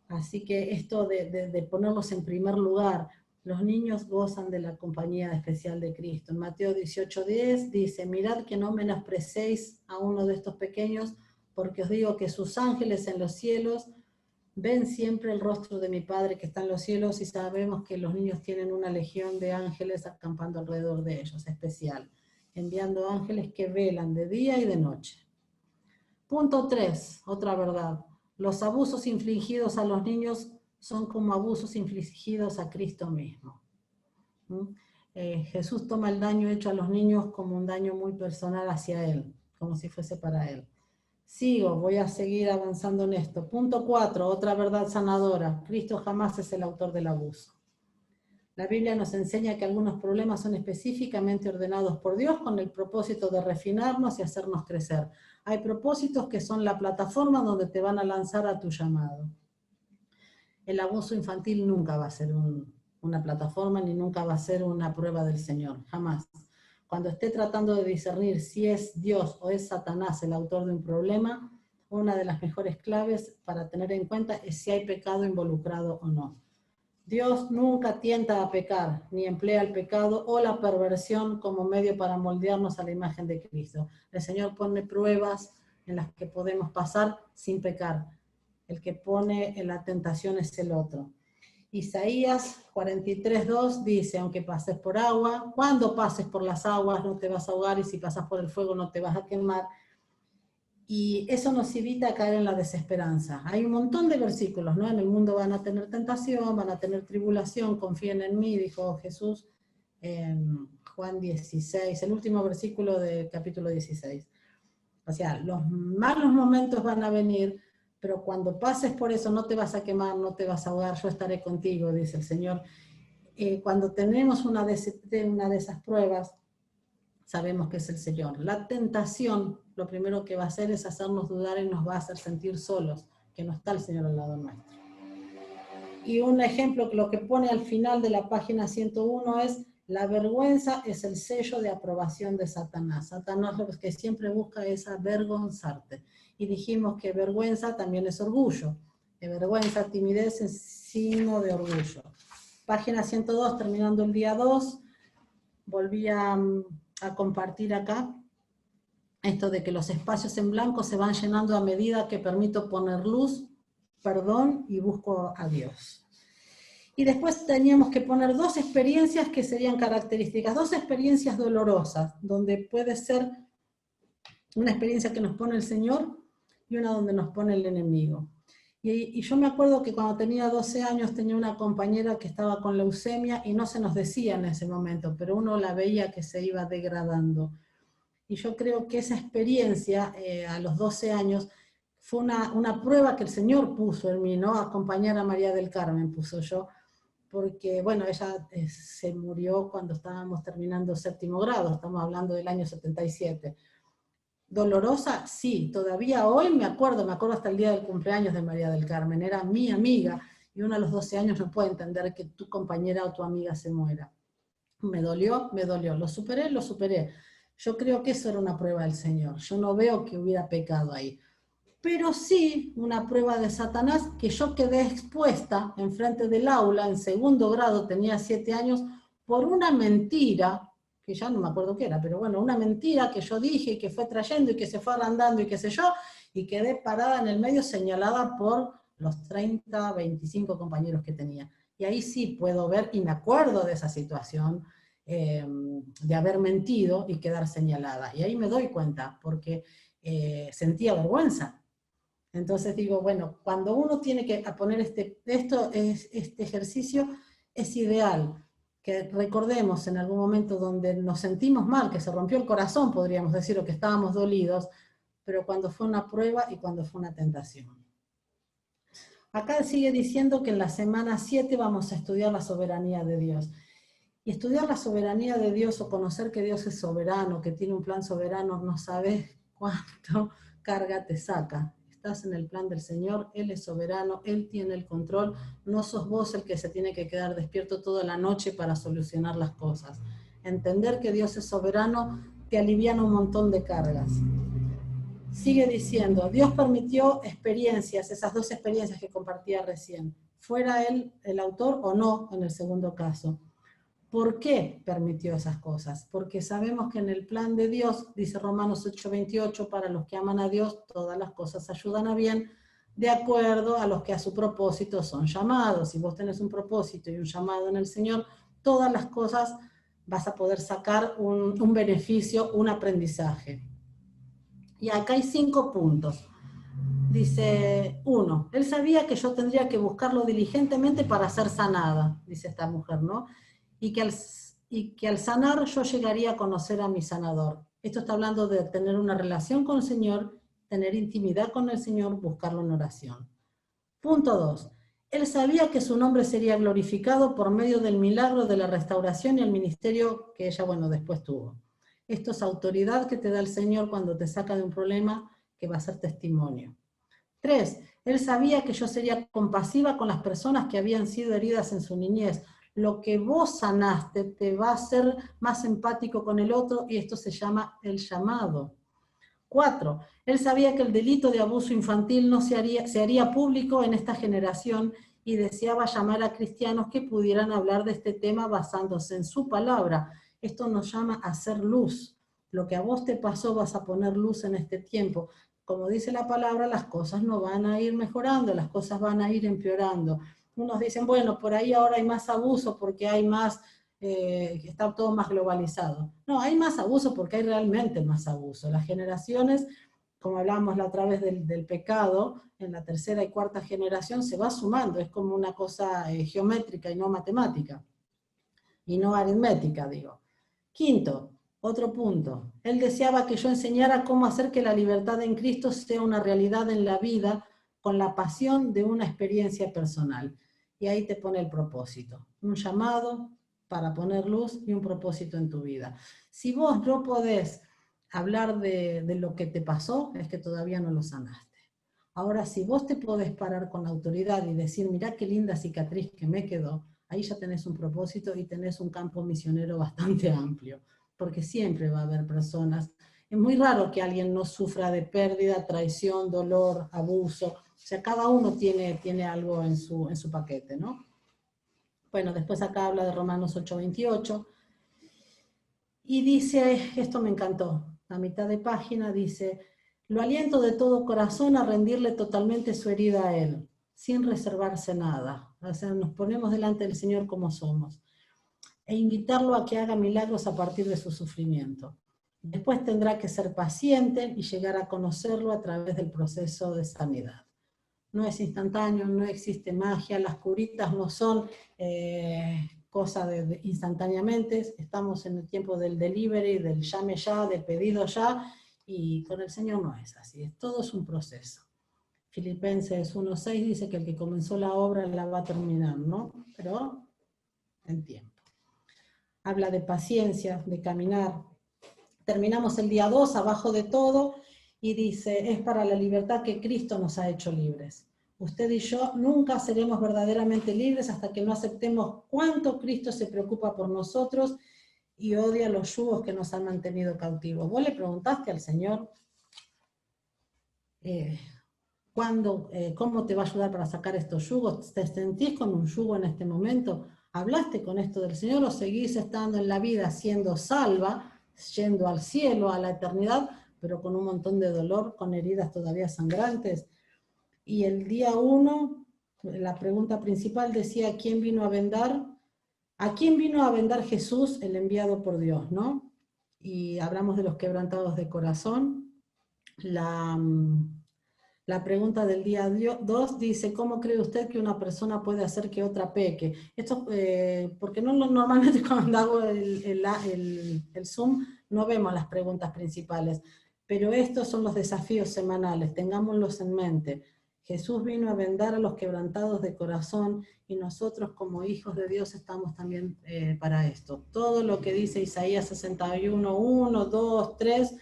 Así que esto de ponerlos en primer lugar, los niños gozan de la compañía especial de Cristo. En Mateo 18:10 dice, mirad que no menosprecéis a uno de estos pequeños, porque os digo que sus ángeles en los cielos ven siempre el rostro de mi Padre que está en los cielos, y sabemos que los niños tienen una legión de ángeles acampando alrededor de ellos, especial, enviando ángeles que velan de día y de noche. Punto 3, otra verdad. Los abusos infligidos a los niños son como abusos infligidos a Cristo mismo. Jesús toma el daño hecho a los niños como un daño muy personal hacia Él, como si fuese para Él. Sigo, voy a seguir avanzando en esto. Punto 4, otra verdad sanadora. Cristo jamás es el autor del abuso. La Biblia nos enseña que algunos problemas son específicamente ordenados por Dios con el propósito de refinarnos y hacernos crecer. Hay propósitos que son la plataforma donde te van a lanzar a tu llamado. El abuso infantil nunca va a ser una plataforma, ni nunca va a ser una prueba del Señor, jamás. Cuando esté tratando de discernir si es Dios o es Satanás el autor de un problema, una de las mejores claves para tener en cuenta es si hay pecado involucrado o no. Dios nunca tienta a pecar, ni emplea el pecado o la perversión como medio para moldearnos a la imagen de Cristo. El Señor pone pruebas en las que podemos pasar sin pecar. El que pone en la tentación es el otro. Isaías 43:2 dice, aunque pases por agua, cuando pases por las aguas no te vas a ahogar, y si pasas por el fuego no te vas a quemar. Y eso nos evita caer en la desesperanza. Hay un montón de versículos, ¿no? En el mundo van a tener tentación, van a tener tribulación, confíen en mí, dijo Jesús en Juan 16, el último versículo del capítulo 16. O sea, los malos momentos van a venir, pero cuando pases por eso no te vas a quemar, no te vas a ahogar, yo estaré contigo, dice el Señor. Cuando tenemos una de esas pruebas, sabemos que es el Señor. La tentación, lo primero que va a hacer es hacernos dudar y nos va a hacer sentir solos, que no está el Señor al lado nuestro. Y un ejemplo, lo que pone al final de la página 101 es, la vergüenza es el sello de aprobación de Satanás. Satanás lo que siempre busca es avergonzarte. Y dijimos que vergüenza también es orgullo. De vergüenza, timidez es signo de orgullo. Página 102, terminando el día 2, volví a compartir acá esto de que los espacios en blanco se van llenando a medida que permito poner luz, perdón y busco a Dios. Y después teníamos que poner 2 experiencias que serían características, 2 experiencias dolorosas, donde puede ser una experiencia que nos pone el Señor y una donde nos pone el enemigo. Y yo me acuerdo que cuando tenía 12 años tenía una compañera que estaba con leucemia y no se nos decía en ese momento, pero uno la veía que se iba degradando. Y yo creo que esa experiencia a los 12 años fue una prueba que el Señor puso en mí, ¿no? Acompañar a María del Carmen puso yo, porque bueno, ella se murió cuando estábamos terminando 7º grado, estamos hablando del año 77. Dolorosa, sí, todavía hoy me acuerdo hasta el día del cumpleaños de María del Carmen, era mi amiga, y uno a los 12 años no puede entender que tu compañera o tu amiga se muera. Me dolió, lo superé, lo superé. Yo creo que eso era una prueba del Señor, yo no veo que hubiera pecado ahí. Pero sí una prueba de Satanás, que yo quedé expuesta enfrente del aula, en segundo grado, tenía 7 años, por una mentira, que ya no me acuerdo qué era, pero bueno, una mentira que yo dije y que fue trayendo y que se fue agrandando y qué sé yo, y quedé parada en el medio señalada por los 30, 25 compañeros que tenía. Y ahí sí puedo ver, y me acuerdo de esa situación, de haber mentido y quedar señalada. Y ahí me doy cuenta, porque sentía vergüenza. Entonces digo, bueno, cuando uno tiene que poner este ejercicio, es ideal que recordemos en algún momento donde nos sentimos mal, que se rompió el corazón, podríamos decir, o que estábamos dolidos, pero cuando fue una prueba y cuando fue una tentación. Acá sigue diciendo que en la semana 7 vamos a estudiar la soberanía de Dios. Y estudiar la soberanía de Dios o conocer que Dios es soberano, que tiene un plan soberano, no sabes cuánto carga te saca. Estás en el plan del Señor, Él es soberano, Él tiene el control, no sos vos el que se tiene que quedar despierto toda la noche para solucionar las cosas. Entender que Dios es soberano te aliviana un montón de cargas. Sigue diciendo, Dios permitió experiencias, esas 2 experiencias que compartía recién, fuera Él el autor o no en el segundo caso. ¿Por qué permitió esas cosas? Porque sabemos que en el plan de Dios, dice Romanos 8:28, para los que aman a Dios, todas las cosas ayudan a bien, de acuerdo a los que a su propósito son llamados. Si vos tenés un propósito y un llamado en el Señor, todas las cosas vas a poder sacar un beneficio, un aprendizaje. Y acá hay 5 puntos. Dice, 1, él sabía que yo tendría que buscarlo diligentemente para ser sanada, dice esta mujer, ¿no? Y que al sanar yo llegaría a conocer a mi sanador. Esto está hablando de tener una relación con el Señor, tener intimidad con el Señor, buscarlo en oración. Punto 2, él sabía que su nombre sería glorificado por medio del milagro de la restauración y el ministerio que ella, bueno, después tuvo. Esto es autoridad que te da el Señor cuando te saca de un problema que va a ser testimonio. 3, él sabía que yo sería compasiva con las personas que habían sido heridas en su niñez. Lo que vos sanaste te va a hacer más empático con el otro y esto se llama el llamado. 4, él sabía que el delito de abuso infantil no se haría público en esta generación y deseaba llamar a cristianos que pudieran hablar de este tema basándose en su palabra. Esto nos llama a hacer luz. Lo que a vos te pasó vas a poner luz en este tiempo. Como dice la palabra, las cosas no van a ir mejorando, las cosas van a ir empeorando. Unos dicen, bueno, por ahí ahora hay más abuso porque hay más, está todo más globalizado. No, hay más abuso porque hay realmente más abuso. Las generaciones, como hablábamos la otra vez del pecado, en la tercera y cuarta generación se va sumando, es como una cosa geométrica y no matemática, y no aritmética, digo. 5, otro punto. Él deseaba que yo enseñara cómo hacer que la libertad en Cristo sea una realidad en la vida con la pasión de una experiencia personal. Y ahí te pone el propósito. Un llamado para poner luz y un propósito en tu vida. Si vos no podés hablar de lo que te pasó, es que todavía no lo sanaste. Ahora, si vos te podés parar con autoridad y decir, mirá qué linda cicatriz que me quedó, ahí ya tenés un propósito y tenés un campo misionero bastante amplio, porque siempre va a haber personas. Es muy raro que alguien no sufra de pérdida, traición, dolor, abuso. O sea, cada uno tiene algo en su paquete, ¿no? Bueno, después acá habla de Romanos 8:28. Y dice, esto me encantó, a mitad de página dice, lo aliento de todo corazón a rendirle totalmente su herida a Él, sin reservarse nada. O sea, nos ponemos delante del Señor como somos. E invitarlo a que haga milagros a partir de su sufrimiento. Después tendrá que ser paciente y llegar a conocerlo a través del proceso de sanidad. No es instantáneo, no existe magia, las curitas no son cosa de instantáneamente, estamos en el tiempo del delivery, del llame ya, del pedido ya, y con el Señor no es así, todo es un proceso. Filipenses 1:6 dice que el que comenzó la obra la va a terminar, ¿no? Pero en tiempo. Habla de paciencia, de caminar, Terminamos el día 2, abajo de todo, y dice, es para la libertad que Cristo nos ha hecho libres. Usted y yo nunca seremos verdaderamente libres hasta que no aceptemos cuánto Cristo se preocupa por nosotros y odia los yugos que nos han mantenido cautivos. ¿Vos le preguntaste al Señor cómo te va a ayudar para sacar estos yugos? ¿Te sentís con un yugo en este momento? ¿Hablaste con esto del Señor o seguís estando en la vida siendo salva, yendo al cielo, a la eternidad, pero con un montón de dolor, con heridas todavía sangrantes? Y el día 1, la pregunta principal decía, ¿quién vino a vendar? ¿A quién vino a vendar Jesús, el enviado por Dios, no? Y hablamos de los quebrantados de corazón. La pregunta del día 2 dice, ¿cómo cree usted que una persona puede hacer que otra peque? Esto, porque normalmente cuando hago el Zoom no vemos las preguntas principales, pero estos son los desafíos semanales, tengámoslos en mente. Jesús vino a vendar a los quebrantados de corazón y nosotros como hijos de Dios estamos también para esto. Todo lo que dice Isaías 61, 1, 2, 3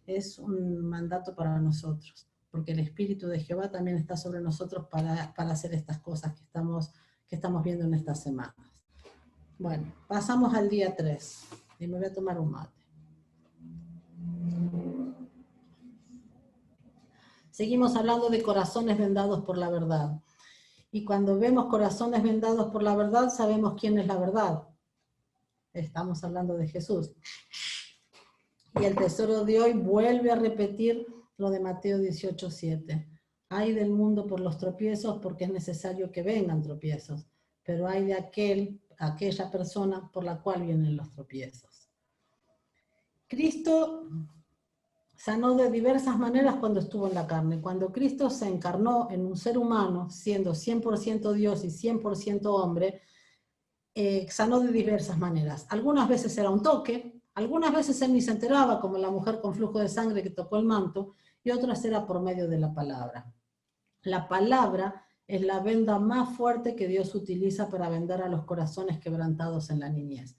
es un mandato para nosotros, porque el Espíritu de Jehová también está sobre nosotros para hacer estas cosas que estamos viendo en estas semanas. Bueno, pasamos al día 3 y me voy a tomar un mate. Seguimos hablando de corazones vendados por la verdad. Y cuando vemos corazones vendados por la verdad, sabemos quién es la verdad. Estamos hablando de Jesús. Y el tesoro de hoy vuelve a repetir lo de Mateo 18:7. Ay del mundo por los tropiezos, porque es necesario que vengan tropiezos, pero ay de aquella persona por la cual vienen los tropiezos. Cristo sanó de diversas maneras cuando estuvo en la carne. Cuando Cristo se encarnó en un ser humano, siendo 100% Dios y 100% hombre, sanó de diversas maneras. Algunas veces era un toque, algunas veces él ni se enteraba, como la mujer con flujo de sangre que tocó el manto, y otras era por medio de la palabra. La palabra es la venda más fuerte que Dios utiliza para vendar a los corazones quebrantados en la niñez.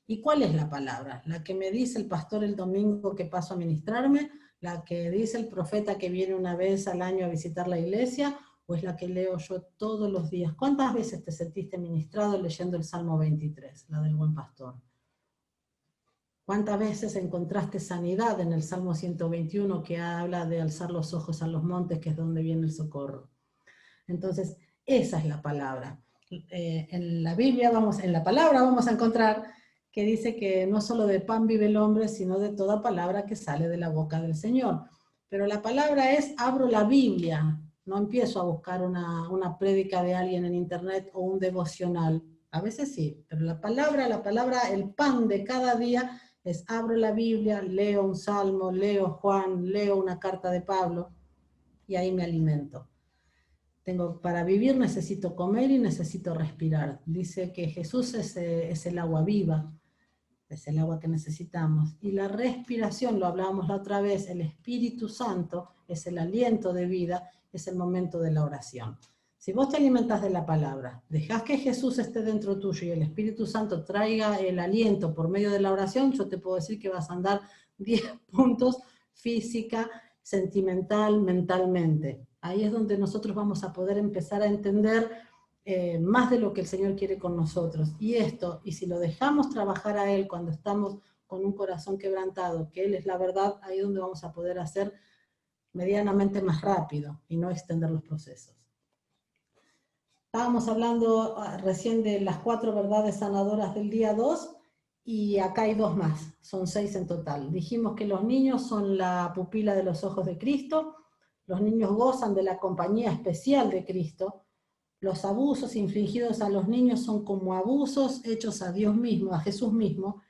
¿Y cuál es la palabra? La que me dice el pastor el domingo que paso a ministrarme, la que dice el profeta que viene una vez al año a visitar la iglesia, o es la que leo yo todos los días. ¿Cuántas veces te sentiste ministrado leyendo el Salmo 23, la del buen pastor? ¿Cuántas veces encontraste sanidad en el Salmo 121 que habla de alzar los ojos a los montes, que es donde viene el socorro? Entonces, esa es la palabra. En la Biblia, en la palabra vamos a encontrar que dice que no solo de pan vive el hombre, sino de toda palabra que sale de la boca del Señor. Pero la palabra es, abro la Biblia, no empiezo a buscar una prédica de alguien en internet o un devocional. A veces sí, pero la palabra, el pan de cada día es, abro la Biblia, leo un salmo, leo Juan, leo una carta de Pablo, y ahí me alimento. Para vivir necesito comer y necesito respirar. Dice que Jesús es el agua viva, es el agua que necesitamos. Y la respiración, lo hablábamos la otra vez, el Espíritu Santo es el aliento de vida, es el momento de la oración. Si vos te alimentas de la palabra, dejás que Jesús esté dentro tuyo y el Espíritu Santo traiga el aliento por medio de la oración, yo te puedo decir que vas a andar 10 puntos física, sentimental, mentalmente. Ahí es donde nosotros vamos a poder empezar a entender más de lo que el Señor quiere con nosotros. Y si lo dejamos trabajar a Él cuando estamos con un corazón quebrantado, que Él es la verdad, ahí es donde vamos a poder hacer medianamente más rápido y no extender los procesos. Estábamos hablando recién de las 4 verdades sanadoras del día 2, y acá hay 2 más, son 6 en total. Dijimos que los niños son la pupila de los ojos de Cristo, los niños gozan de la compañía especial de Cristo, los abusos infligidos a los niños son como abusos hechos a Dios mismo, a Jesús mismo.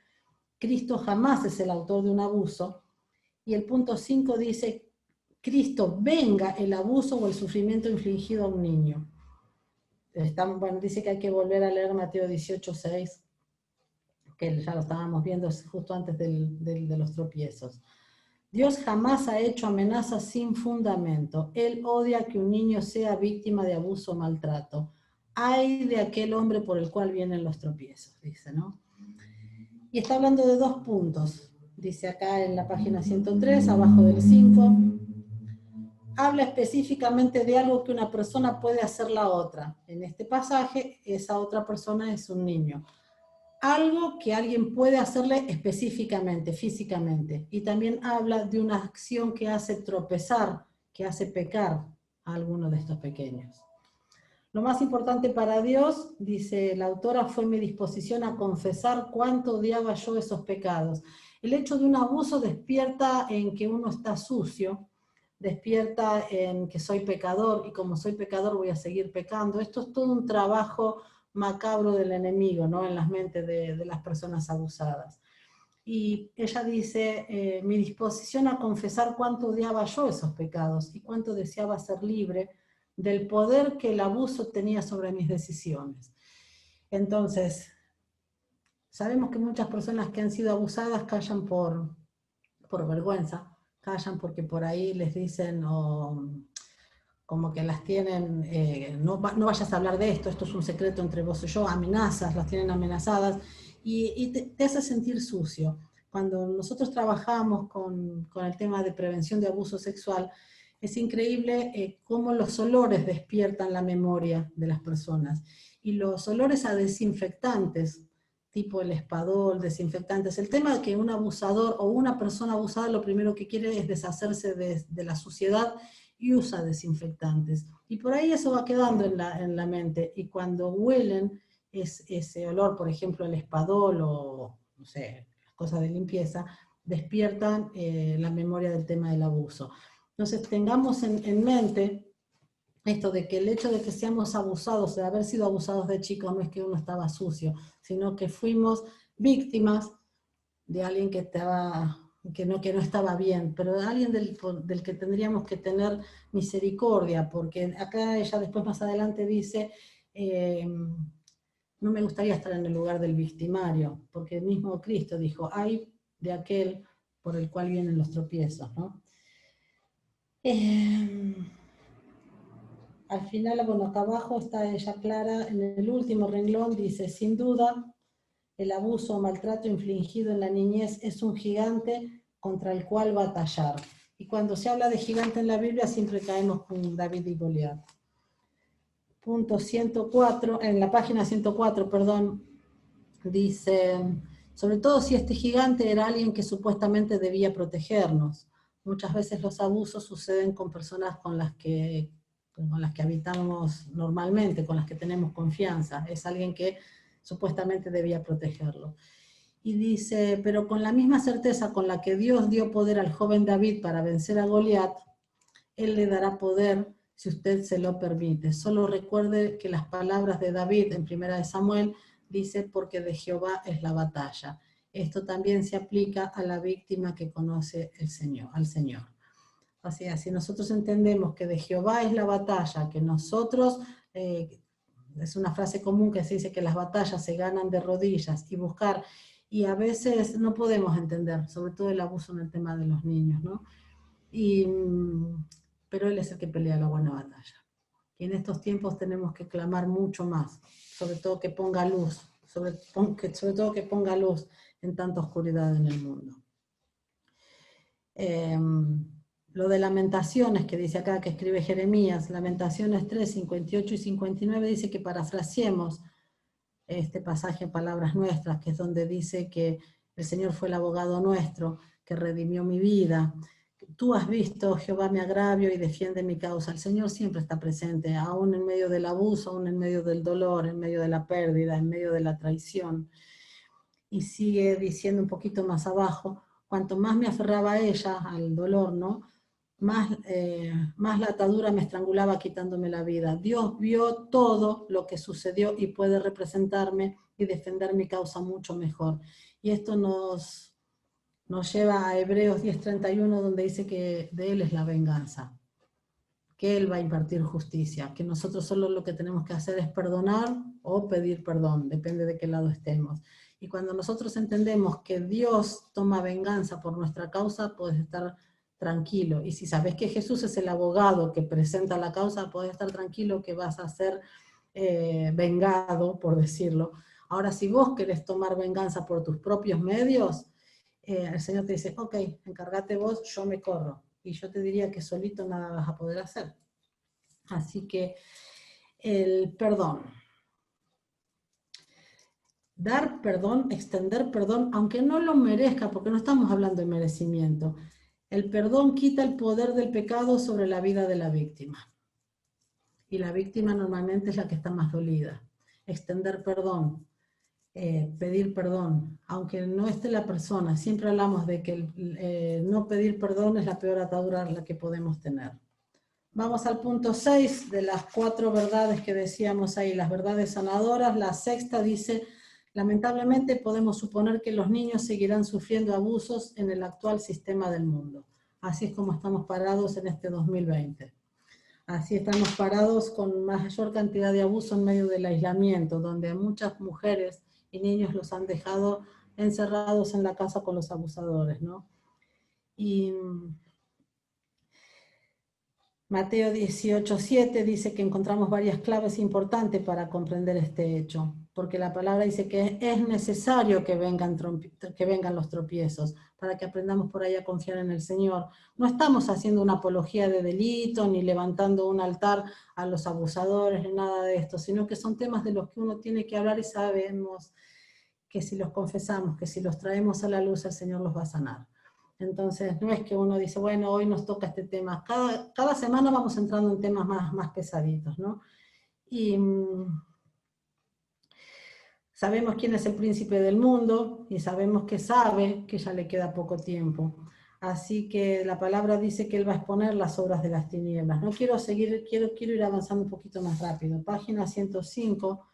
Cristo jamás es el autor de un abuso. Y el punto 5 dice, Cristo venga el abuso o el sufrimiento infligido a un niño. Dice que hay que volver a leer Mateo 18:6, que ya lo estábamos viendo justo antes de los tropiezos. Dios jamás ha hecho amenazas sin fundamento. Él odia que un niño sea víctima de abuso o maltrato. Ay de aquel hombre por el cual vienen los tropiezos, dice, ¿no? Y está hablando de 2 puntos. dice acá en la página 103, abajo del 5, habla específicamente de algo que una persona puede hacer la otra. En este pasaje, esa otra persona es un niño. Algo que alguien puede hacerle específicamente, físicamente. Y también habla de una acción que hace tropezar, que hace pecar a alguno de estos pequeños. Lo más importante para Dios, dice la autora, fue mi disposición a confesar cuánto odiaba yo esos pecados. El hecho de un abuso despierta en que uno está sucio, despierta en que soy pecador, y como soy pecador voy a seguir pecando. Esto es todo un trabajo macabro del enemigo, ¿no? En las mentes de las personas abusadas. Y ella dice, mi disposición a confesar cuánto odiaba yo esos pecados y cuánto deseaba ser libre del poder que el abuso tenía sobre mis decisiones. Entonces, sabemos que muchas personas que han sido abusadas callan por vergüenza, callan porque por ahí les dicen, como que las tienen, no vayas a hablar de esto, esto es un secreto entre vos y yo, amenazas, las tienen amenazadas, y te hace sentir sucio. Cuando nosotros trabajamos con el tema de prevención de abuso sexual, es increíble cómo los olores despiertan la memoria de las personas, y los olores a desinfectantes, tipo el espadol, desinfectantes. El tema de que un abusador o una persona abusada lo primero que quiere es deshacerse de la suciedad y usa desinfectantes. Y por ahí eso va quedando en la mente. Y cuando huelen ese olor, por ejemplo, el espadol o, no sé, las cosas de limpieza, despiertan la memoria del tema del abuso. Entonces tengamos en mente esto de que el hecho de que seamos abusados, de haber sido abusados de chicos, no es que uno estaba sucio, sino que fuimos víctimas de alguien que no estaba bien, pero de alguien del que tendríamos que tener misericordia, porque acá ella después más adelante dice, no me gustaría estar en el lugar del victimario, porque el mismo Cristo dijo, ay de aquel por el cual vienen los tropiezos, ¿no? Al final, bueno, acá abajo está ella clara, en el último renglón dice, sin duda, el abuso o maltrato infligido en la niñez es un gigante contra el cual batallar. Y cuando se habla de gigante en la Biblia, siempre caemos con David y Goliat. Punto 104, en la página 104, perdón, dice, sobre todo si este gigante era alguien que supuestamente debía protegernos. Muchas veces los abusos suceden con personas con las que habitamos normalmente, con las que tenemos confianza. Es alguien que supuestamente debía protegerlo. Y dice, pero con la misma certeza con la que Dios dio poder al joven David para vencer a Goliat, Él le dará poder si usted se lo permite. Solo recuerde que las palabras de David en 1 Samuel dice, porque de Jehová es la batalla. Esto también se aplica a la víctima que conoce al Señor. O sea, si nosotros entendemos que de Jehová es la batalla, que nosotros, es una frase común que se dice que las batallas se ganan de rodillas y buscar, y a veces no podemos entender, sobre todo el abuso en el tema de los niños, ¿no? Pero Él es el que pelea la buena batalla. Y en estos tiempos tenemos que clamar mucho más, sobre todo que ponga luz, sobre todo que ponga luz en tanta oscuridad en el mundo. Lo de Lamentaciones, que dice acá, que escribe Jeremías, Lamentaciones 3, 58 y 59, dice que parafraseemos este pasaje en palabras nuestras, que es donde dice que el Señor fue el abogado nuestro, que redimió mi vida. Tú has visto, Jehová, mi agravio y defiende mi causa. El Señor siempre está presente, aún en medio del abuso, aún en medio del dolor, en medio de la pérdida, en medio de la traición. Y sigue diciendo un poquito más abajo, cuanto más me aferraba a ella, al dolor, ¿no? Más la atadura me estrangulaba quitándome la vida. Dios vio todo lo que sucedió y puede representarme y defender mi causa mucho mejor. Y esto nos lleva a Hebreos 10:31, donde dice que de Él es la venganza, que Él va a impartir justicia, que nosotros solo lo que tenemos que hacer es perdonar o pedir perdón, depende de qué lado estemos. Y cuando nosotros entendemos que Dios toma venganza por nuestra causa, puedes estar tranquilo. Y si sabes que Jesús es el abogado que presenta la causa, puedes estar tranquilo que vas a ser vengado, por decirlo. Ahora, si vos querés tomar venganza por tus propios medios, el Señor te dice, ok, encárgate vos, yo me corro. Y yo te diría que solito nada vas a poder hacer. Así que el perdón. Dar perdón, extender perdón, aunque no lo merezca, porque no estamos hablando de merecimiento. El perdón quita el poder del pecado sobre la vida de la víctima. Y la víctima normalmente es la que está más dolida. Extender perdón, pedir perdón, aunque no esté la persona. Siempre hablamos de que no pedir perdón es la peor atadura la que podemos tener. Vamos al punto 6 de las 4 verdades que decíamos ahí, las verdades sanadoras. La sexta dice, lamentablemente podemos suponer que los niños seguirán sufriendo abusos en el actual sistema del mundo. Así es como estamos parados en este 2020. Así estamos parados con mayor cantidad de abuso en medio del aislamiento, donde muchas mujeres y niños los han dejado encerrados en la casa con los abusadores, ¿no? Y Mateo 18:7 dice que encontramos varias claves importantes para comprender este hecho, porque la palabra dice que es necesario que vengan los tropiezos, para que aprendamos por ahí a confiar en el Señor. No estamos haciendo una apología de delito, ni levantando un altar a los abusadores, ni nada de esto, sino que son temas de los que uno tiene que hablar y sabemos que si los confesamos, que si los traemos a la luz, el Señor los va a sanar. Entonces, no es que uno dice, bueno, hoy nos toca este tema. Cada semana vamos entrando en temas más pesaditos, ¿no? Y sabemos quién es el príncipe del mundo y sabemos que sabe que ya le queda poco tiempo. Así que la palabra dice que Él va a exponer las obras de las tinieblas. No quiero seguir, quiero ir avanzando un poquito más rápido. Página 105.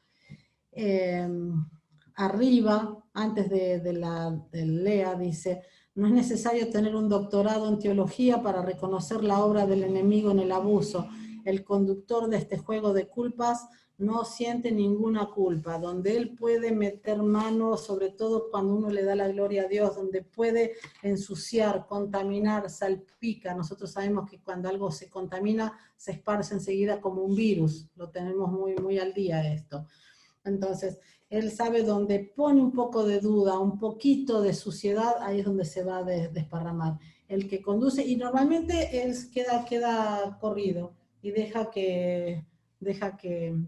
Arriba, antes del Lea, dice, no es necesario tener un doctorado en teología para reconocer la obra del enemigo en el abuso. El conductor de este juego de culpas no siente ninguna culpa, donde él puede meter mano, sobre todo cuando uno le da la gloria a Dios, donde puede ensuciar, contaminar, salpica. Nosotros sabemos que cuando algo se contamina, se esparce enseguida como un virus. Lo tenemos muy al día esto. Entonces, él sabe dónde pone un poco de duda, un poquito de suciedad, ahí es donde se va a desparramar. El que conduce, y normalmente él queda corrido y deja que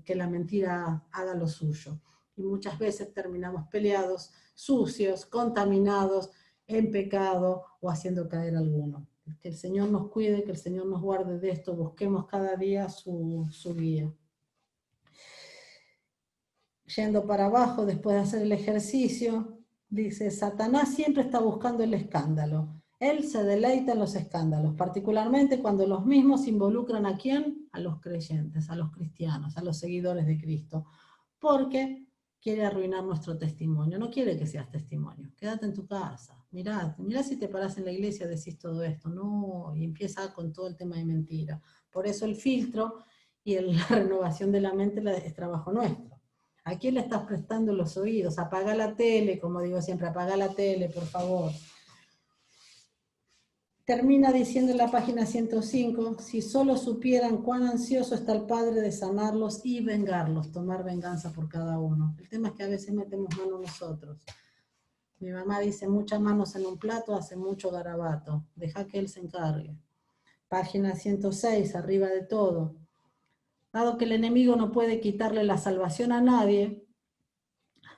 la mentira haga lo suyo. Y muchas veces terminamos peleados, sucios, contaminados, en pecado o haciendo caer a alguno. Que el Señor nos cuide, que el Señor nos guarde de esto, busquemos cada día su guía. Yendo para abajo después de hacer el ejercicio, dice, Satanás siempre está buscando el escándalo. Él se deleita en los escándalos, particularmente cuando los mismos involucran ¿a quién? A los creyentes, a los cristianos, a los seguidores de Cristo, porque quiere arruinar nuestro testimonio, no quiere que seas testimonio, quédate en tu casa, mirá si te parás en la iglesia, decís todo esto, no, y empieza con todo el tema de mentira. Por eso el filtro y la renovación de la mente es trabajo nuestro. ¿A quién le estás prestando los oídos? Apaga la tele, como digo siempre, apaga la tele, por favor. Termina diciendo en la página 105, si solo supieran cuán ansioso está el Padre de sanarlos y vengarlos, tomar venganza por cada uno. El tema es que a veces metemos mano nosotros. Mi mamá dice, muchas manos en un plato hace mucho garabato, deja que Él se encargue. Página 106, arriba de todo. Dado que el enemigo no puede quitarle la salvación a nadie,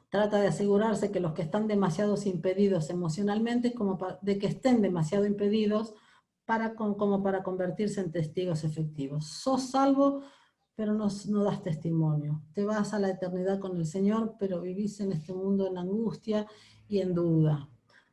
trata de asegurarse que los que están demasiado impedidos emocionalmente, de que estén demasiado impedidos como para convertirse en testigos efectivos. Sos salvo, pero no das testimonio. Te vas a la eternidad con el Señor, pero vivís en este mundo en angustia y en duda.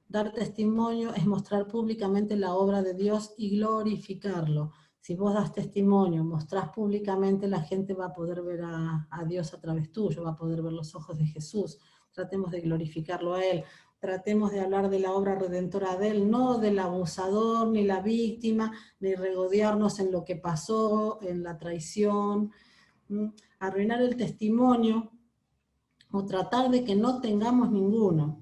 Dar testimonio es mostrar públicamente la obra de Dios y glorificarlo. Si vos das testimonio, mostrás públicamente, la gente va a poder ver a Dios a través tuyo, va a poder ver los ojos de Jesús. Tratemos de glorificarlo a Él, tratemos de hablar de la obra redentora de Él, no del abusador, ni la víctima, ni regodearnos en lo que pasó, en la traición, arruinar el testimonio, o tratar de que no tengamos ninguno.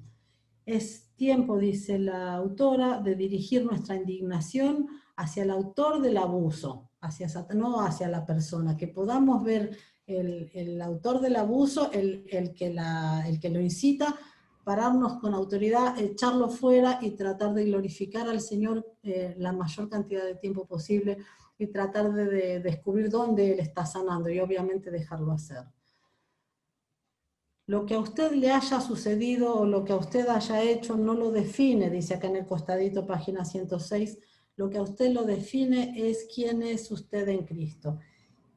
Es tiempo, dice la autora, de dirigir nuestra indignación hacia el autor del abuso, no hacia la persona, que podamos ver el autor del abuso, el que lo incita, pararnos con autoridad, echarlo fuera y tratar de glorificar al Señor la mayor cantidad de tiempo posible y tratar de descubrir dónde Él está sanando y obviamente dejarlo hacer. Lo que a usted le haya sucedido o lo que a usted haya hecho no lo define, dice acá en el costadito, página 106, lo que a usted lo define es quién es usted en Cristo.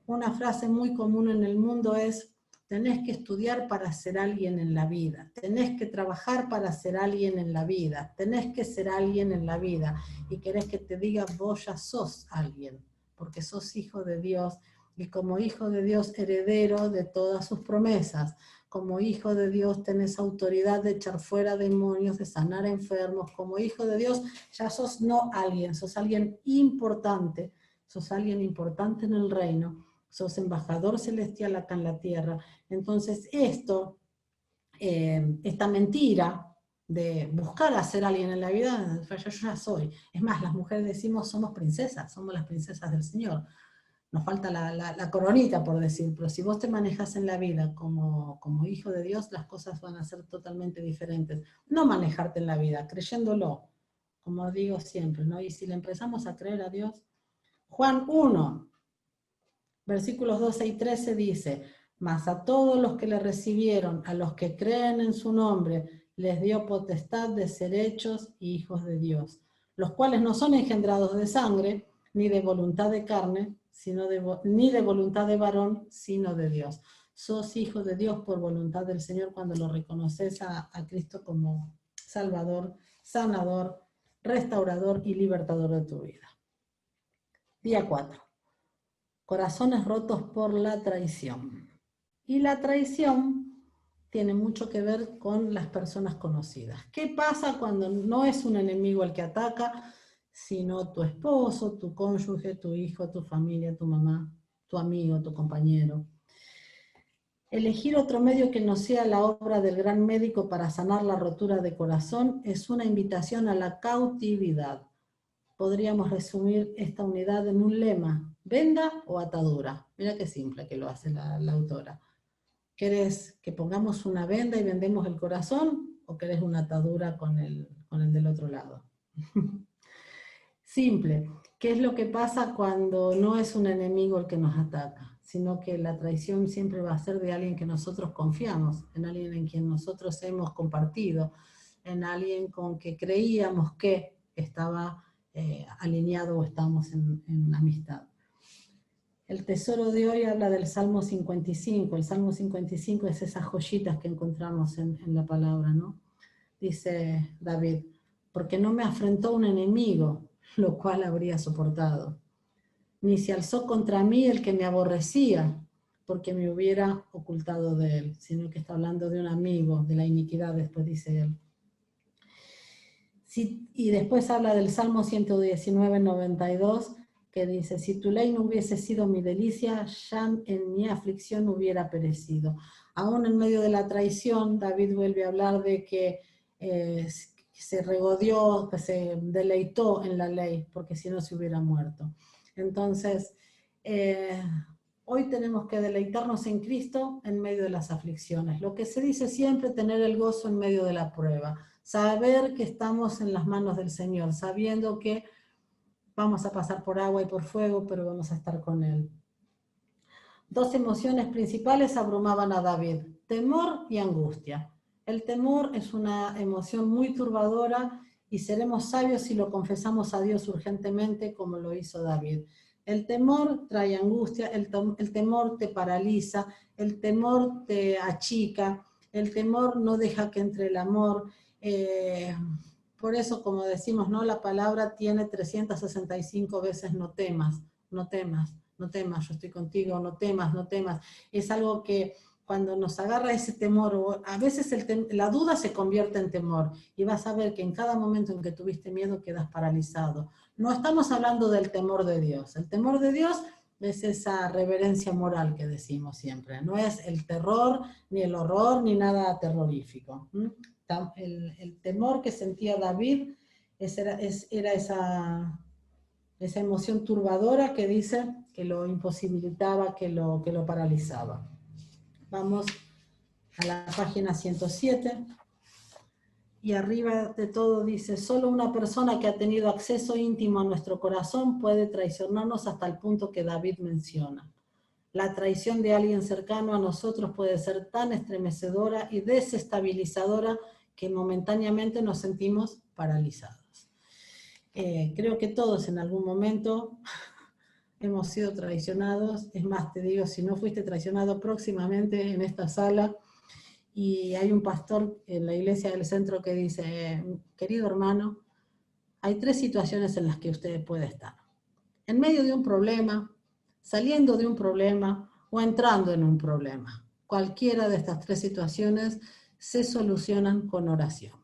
Una frase muy común en el mundo es: tenés que estudiar para ser alguien en la vida, tenés que trabajar para ser alguien en la vida, tenés que ser alguien en la vida, y querés que te diga, vos ya sos alguien, porque sos hijo de Dios, y como hijo de Dios heredero de todas sus promesas. Como hijo de Dios tenés autoridad de echar fuera demonios, de sanar enfermos. Como hijo de Dios ya sos no alguien, sos alguien importante en el reino. Sos embajador celestial acá en la tierra. Entonces esta mentira de buscar a ser alguien en la vida, yo ya soy. Es más, las mujeres decimos somos princesas, somos las princesas del Señor. Nos falta la coronita, por decir, pero si vos te manejas en la vida como hijo de Dios, las cosas van a ser totalmente diferentes. No manejarte en la vida, creyéndolo, como digo siempre, ¿no? Y si le empezamos a creer a Dios, Juan 1, versículos 12 y 13 dice: mas a todos los que le recibieron, a los que creen en su nombre, les dio potestad de ser hechos hijos de Dios, los cuales no son engendrados de sangre, ni de voluntad de carne, ni de voluntad de varón, sino de Dios. Sos hijo de Dios por voluntad del Señor cuando lo reconoces a Cristo como Salvador, sanador, restaurador y libertador de tu vida. Día 4. Corazones rotos por la traición. Y la traición tiene mucho que ver con las personas conocidas. ¿Qué pasa cuando no es un enemigo el que ataca, sino tu esposo, tu cónyuge, tu hijo, tu familia, tu mamá, tu amigo, tu compañero? Elegir otro medio que no sea la obra del gran médico para sanar la rotura de corazón es una invitación a la cautividad. Podríamos resumir esta unidad en un lema: venda o atadura. Mira qué simple que lo hace la autora. ¿Querés que pongamos una venda y vendemos el corazón o querés una atadura con el del otro lado? Simple. ¿Qué es lo que pasa cuando no es un enemigo el que nos ataca, sino que la traición siempre va a ser de alguien que nosotros confiamos, en alguien en quien nosotros hemos compartido, en alguien con que creíamos que estaba alineado o estamos en amistad? El tesoro de hoy habla del Salmo 55. El Salmo 55 es esas joyitas que encontramos en la palabra, ¿no? Dice David: porque no me afrentó un enemigo, lo cual habría soportado, ni se alzó contra mí el que me aborrecía, porque me hubiera ocultado de él, sino que está hablando de un amigo, de la iniquidad, después dice él. Sí, y después habla del Salmo 119, 92, que dice: si tu ley no hubiese sido mi delicia, ya en mi aflicción hubiera perecido. Aún en medio de la traición, David vuelve a hablar de que se regodeó, que se deleitó en la ley, porque si no se hubiera muerto. Entonces, hoy tenemos que deleitarnos en Cristo en medio de las aflicciones. Lo que se dice siempre, tener el gozo en medio de la prueba. Saber que estamos en las manos del Señor, sabiendo que vamos a pasar por agua y por fuego, pero vamos a estar con Él. Dos emociones principales abrumaban a David: temor y angustia. El temor es una emoción muy turbadora y seremos sabios si lo confesamos a Dios urgentemente, como lo hizo David. El temor trae angustia, el temor te paraliza, el temor te achica, el temor no deja que entre el amor. Por eso, como decimos, ¿no? La palabra tiene 365 veces no temas, no temas, no temas, yo estoy contigo, no temas, no temas. Es algo que cuando nos agarra ese temor, a veces la duda se convierte en temor, y vas a ver que en cada momento en que tuviste miedo quedas paralizado. No estamos hablando del temor de Dios. El temor de Dios es esa reverencia moral que decimos siempre. No es el terror, ni el horror, ni nada terrorífico. El temor que sentía David era esa emoción turbadora que dice que lo imposibilitaba, que lo paralizaba. Vamos a la página 107. y arriba de todo dice, solo una persona que ha tenido acceso íntimo a nuestro corazón puede traicionarnos hasta el punto que David menciona. La traición de alguien cercano a nosotros puede ser tan estremecedora y desestabilizadora que momentáneamente nos sentimos paralizados. Creo que todos en algún momento hemos sido traicionados. Es más, te digo, si no fuiste traicionado próximamente en esta sala, y hay un pastor en la iglesia del centro que dice, querido hermano, hay 3 situaciones en las que usted puede estar. En medio de un problema, saliendo de un problema o entrando en un problema. Cualquiera de estas 3 situaciones se solucionan con oración.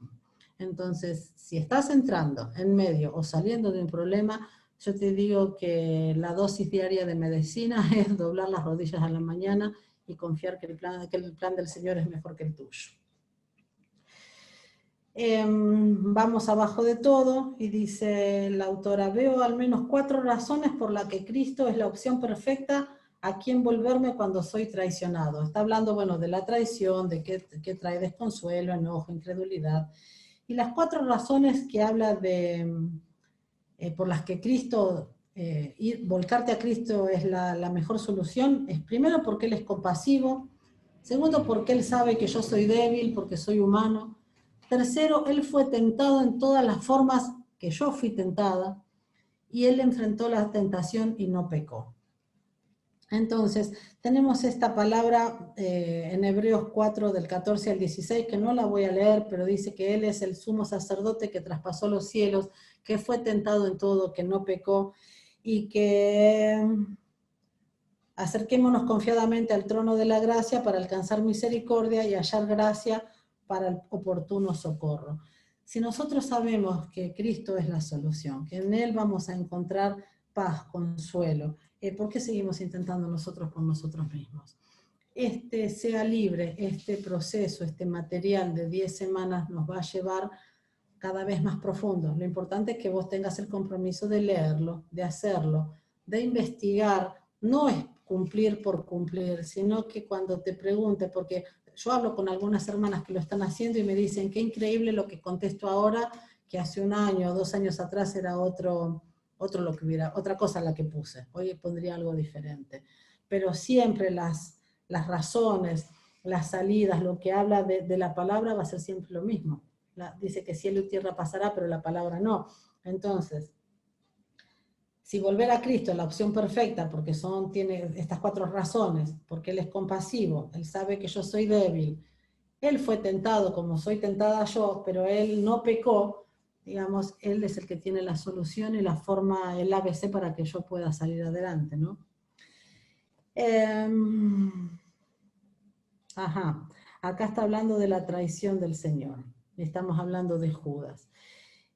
Entonces, si estás entrando en medio o saliendo de un problema, yo te digo que la dosis diaria de medicina es doblar las rodillas a la mañana y confiar que el plan del Señor es mejor que el tuyo. Vamos abajo de todo y dice la autora, veo al menos 4 razones por las que Cristo es la opción perfecta a quien volverme cuando soy traicionado. Está hablando, bueno, de la traición, de que trae desconsuelo, enojo, incredulidad. Y las 4 razones que habla de, por las que Cristo, volcarte a Cristo es la mejor solución, es primero porque Él es compasivo, segundo porque Él sabe que yo soy débil, porque soy humano, tercero, Él fue tentado en todas las formas que yo fui tentada, y Él enfrentó la tentación y no pecó. Entonces, tenemos esta palabra en Hebreos 4, del 14 al 16, que no la voy a leer, pero dice que Él es el sumo sacerdote que traspasó los cielos, que fue tentado en todo, que no pecó, y que acerquémonos confiadamente al trono de la gracia para alcanzar misericordia y hallar gracia para el oportuno socorro. Si nosotros sabemos que Cristo es la solución, que en Él vamos a encontrar paz, consuelo, ¿por qué seguimos intentando nosotros por nosotros mismos? Sea libre, este proceso, este material de 10 semanas nos va a llevar cada vez más profundo. Lo importante es que vos tengas el compromiso de leerlo, de hacerlo, de investigar. No es cumplir por cumplir, sino que cuando te pregunte, porque yo hablo con algunas hermanas que lo están haciendo y me dicen, qué increíble lo que contesto ahora, que hace 1 año o 2 años atrás era otra cosa la que puse. Hoy pondría algo diferente. Pero siempre las razones, las salidas, lo que habla de la palabra va a ser siempre lo mismo. Dice que cielo y tierra pasará, pero la palabra no. Entonces, si volver a Cristo es la opción perfecta, porque tiene estas 4 razones, porque Él es compasivo, Él sabe que yo soy débil, Él fue tentado como soy tentada yo, pero Él no pecó, digamos, Él es el que tiene la solución y la forma, el ABC para que yo pueda salir adelante, ¿no? Acá está hablando de la traición del Señor. Estamos hablando de Judas.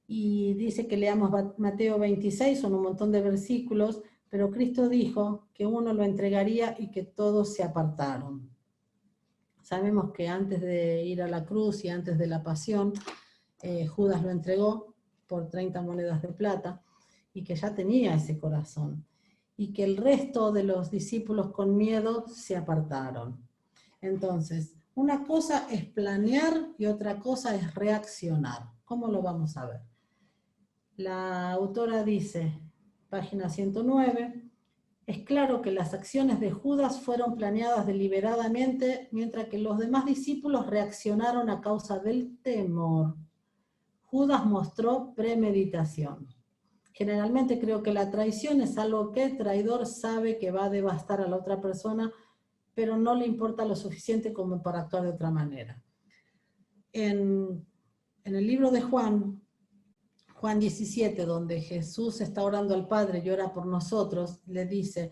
Y dice que leamos Mateo 26, son un montón de versículos, pero Cristo dijo que uno lo entregaría y que todos se apartaron. Sabemos que antes de ir a la cruz y antes de la pasión, Judas lo entregó por 30 monedas de plata y que ya tenía ese corazón. Y que el resto de los discípulos con miedo se apartaron. Entonces, una cosa es planear y otra cosa es reaccionar. ¿Cómo lo vamos a ver? La autora dice, página 109, es claro que las acciones de Judas fueron planeadas deliberadamente, mientras que los demás discípulos reaccionaron a causa del temor. Judas mostró premeditación. Generalmente creo que la traición es algo que el traidor sabe que va a devastar a la otra persona, pero no le importa lo suficiente como para actuar de otra manera. En el libro de Juan 17, donde Jesús está orando al Padre y ora por nosotros, le dice,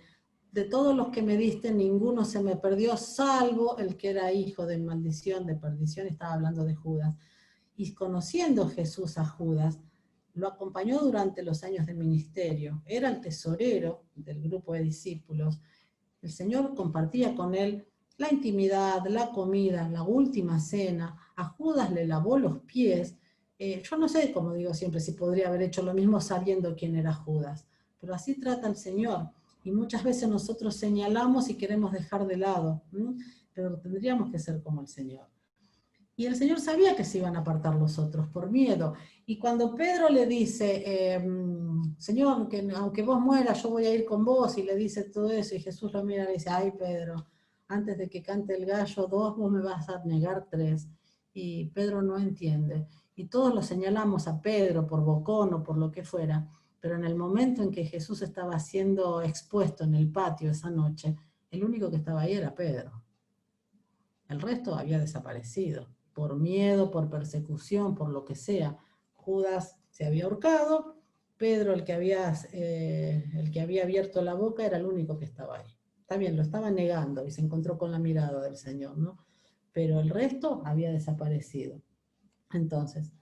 de todos los que me diste, ninguno se me perdió, salvo el que era hijo de maldición, de perdición, estaba hablando de Judas. Y conociendo Jesús a Judas, lo acompañó durante los años de ministerio, era el tesorero del grupo de discípulos. El Señor compartía con él la intimidad, la comida, la última cena. A Judas le lavó los pies. Yo no sé, como digo siempre, si podría haber hecho lo mismo sabiendo quién era Judas, pero así trata el Señor. Y muchas veces nosotros señalamos y queremos dejar de lado, pero tendríamos que ser como el Señor. Y el Señor sabía que se iban a apartar los otros por miedo. Y cuando Pedro le dice, Señor, que aunque vos mueras, yo voy a ir con vos, y le dice todo eso, y Jesús lo mira y le dice, ay Pedro, antes de que cante el gallo 2, vos me vas a negar 3. Y Pedro no entiende. Y todos lo señalamos a Pedro por bocón o por lo que fuera, pero en el momento en que Jesús estaba siendo expuesto en el patio esa noche, el único que estaba ahí era Pedro. El resto había desaparecido, por miedo, por persecución, por lo que sea. Judas se había ahorcado, Pedro, el que había abierto la boca, era el único que estaba ahí. Está bien, lo estaba negando y se encontró con la mirada del Señor, ¿no? Pero el resto había desaparecido. Entonces,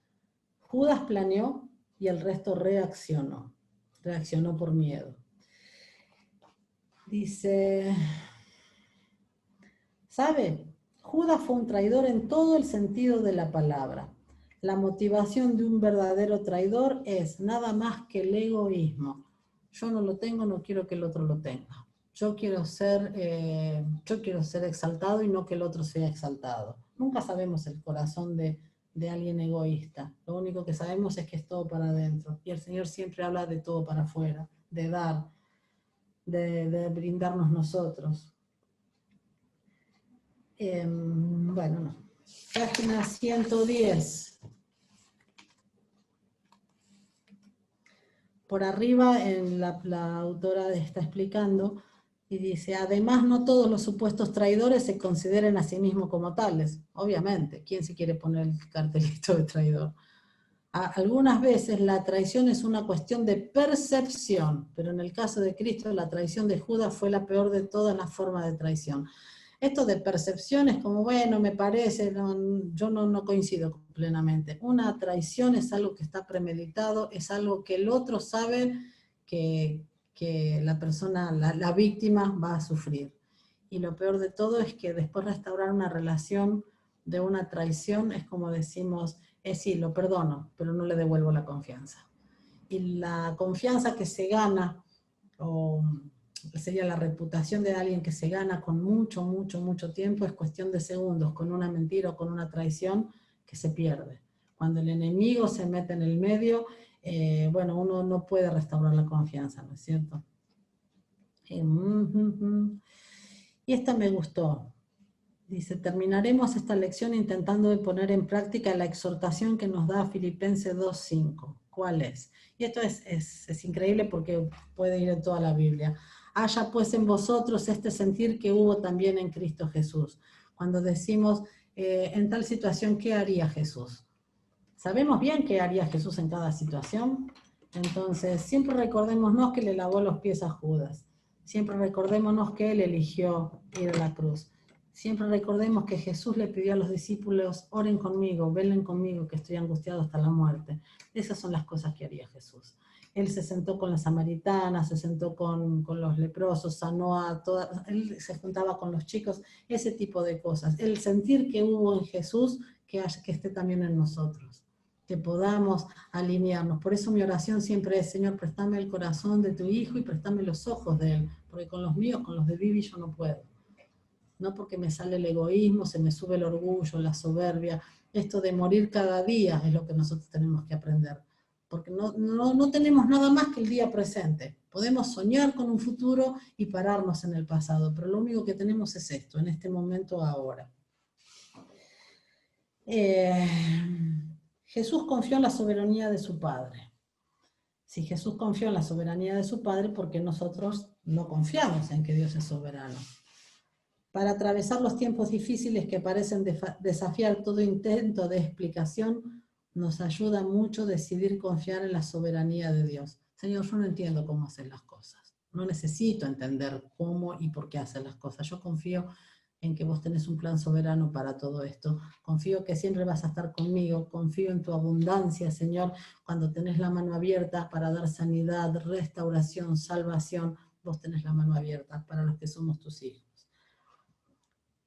Judas planeó y el resto reaccionó por miedo. Dice, ¿sabe? Judas fue un traidor en todo el sentido de la palabra. La motivación de un verdadero traidor es nada más que el egoísmo. Yo no lo tengo, no quiero que el otro lo tenga. Yo quiero ser exaltado y no que el otro sea exaltado. Nunca sabemos el corazón de alguien egoísta. Lo único que sabemos es que es todo para adentro. Y el Señor siempre habla de todo para afuera, de dar, de brindarnos nosotros. Bueno, no. Página 110. Por arriba la autora está explicando y dice, además no todos los supuestos traidores se consideren a sí mismos como tales. Obviamente, ¿quién se quiere poner el cartelito de traidor? Algunas veces la traición es una cuestión de percepción, pero en el caso de Cristo la traición de Judas fue la peor de todas las formas de traición. Esto de percepción es como, bueno, me parece, yo no coincido plenamente. Una traición es algo que está premeditado, es algo que el otro sabe que la persona, la víctima va a sufrir. Y lo peor de todo es que después restaurar una relación de una traición es como decimos, sí, lo perdono, pero no le devuelvo la confianza. Y la confianza que se gana, o sería la reputación de alguien que se gana con mucho tiempo, es cuestión de segundos, con una mentira o con una traición que se pierde. Cuando el enemigo se mete en el medio, bueno, uno no puede restaurar la confianza, ¿no es cierto? Y esta me gustó. Dice, terminaremos esta lección intentando poner en práctica la exhortación que nos da Filipenses 2:5. ¿Cuál es? Y esto es increíble porque puede ir en toda la Biblia. Haya pues en vosotros este sentir que hubo también en Cristo Jesús. Cuando decimos, en tal situación, ¿qué haría Jesús? ¿Sabemos bien qué haría Jesús en cada situación? Entonces, siempre recordémonos que le lavó los pies a Judas. Siempre recordémonos que él eligió ir a la cruz. Siempre recordemos que Jesús le pidió a los discípulos, oren conmigo, velen conmigo, que estoy angustiado hasta la muerte. Esas son las cosas que haría Jesús. Él se sentó con la samaritana, se sentó con los leprosos, sanó a todas, él se juntaba con los chicos, ese tipo de cosas. El sentir que hubo en Jesús, que esté también en nosotros, que podamos alinearnos. Por eso mi oración siempre es, Señor, préstame el corazón de tu Hijo y préstame los ojos de Él, porque con los míos, con los de Vivi, yo no puedo. No porque me sale el egoísmo, se me sube el orgullo, la soberbia. Esto de morir cada día es lo que nosotros tenemos que aprender. Porque no tenemos nada más que el día presente. Podemos soñar con un futuro y pararnos en el pasado, pero lo único que tenemos es esto, en este momento ahora. Jesús confió en la soberanía de su Padre. Si Jesús confió en la soberanía de su Padre, ¿por qué nosotros no confiamos en que Dios es soberano? Para atravesar los tiempos difíciles que parecen desafiar todo intento de explicación, nos ayuda mucho decidir confiar en la soberanía de Dios. Señor, yo no entiendo cómo hacer las cosas. No necesito entender cómo y por qué hacer las cosas. Yo confío en que vos tenés un plan soberano para todo esto. Confío que siempre vas a estar conmigo. Confío en tu abundancia, Señor, cuando tenés la mano abierta para dar sanidad, restauración, salvación. Vos tenés la mano abierta para los que somos tus hijos.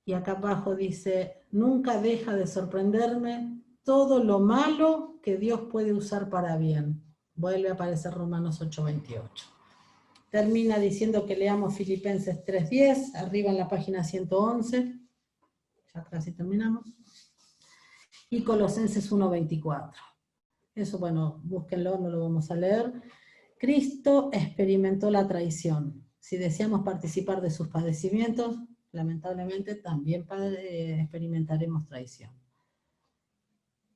Y acá abajo dice, nunca deja de sorprenderme todo lo malo que Dios puede usar para bien. Vuelve a aparecer Romanos 8:28. Termina diciendo que leamos Filipenses 3:10, arriba en la página 111. Ya casi terminamos. y Colosenses 1:24. Eso, bueno, búsquenlo, no lo vamos a leer. Cristo experimentó la traición. Si deseamos participar de sus padecimientos, lamentablemente también experimentaremos traición.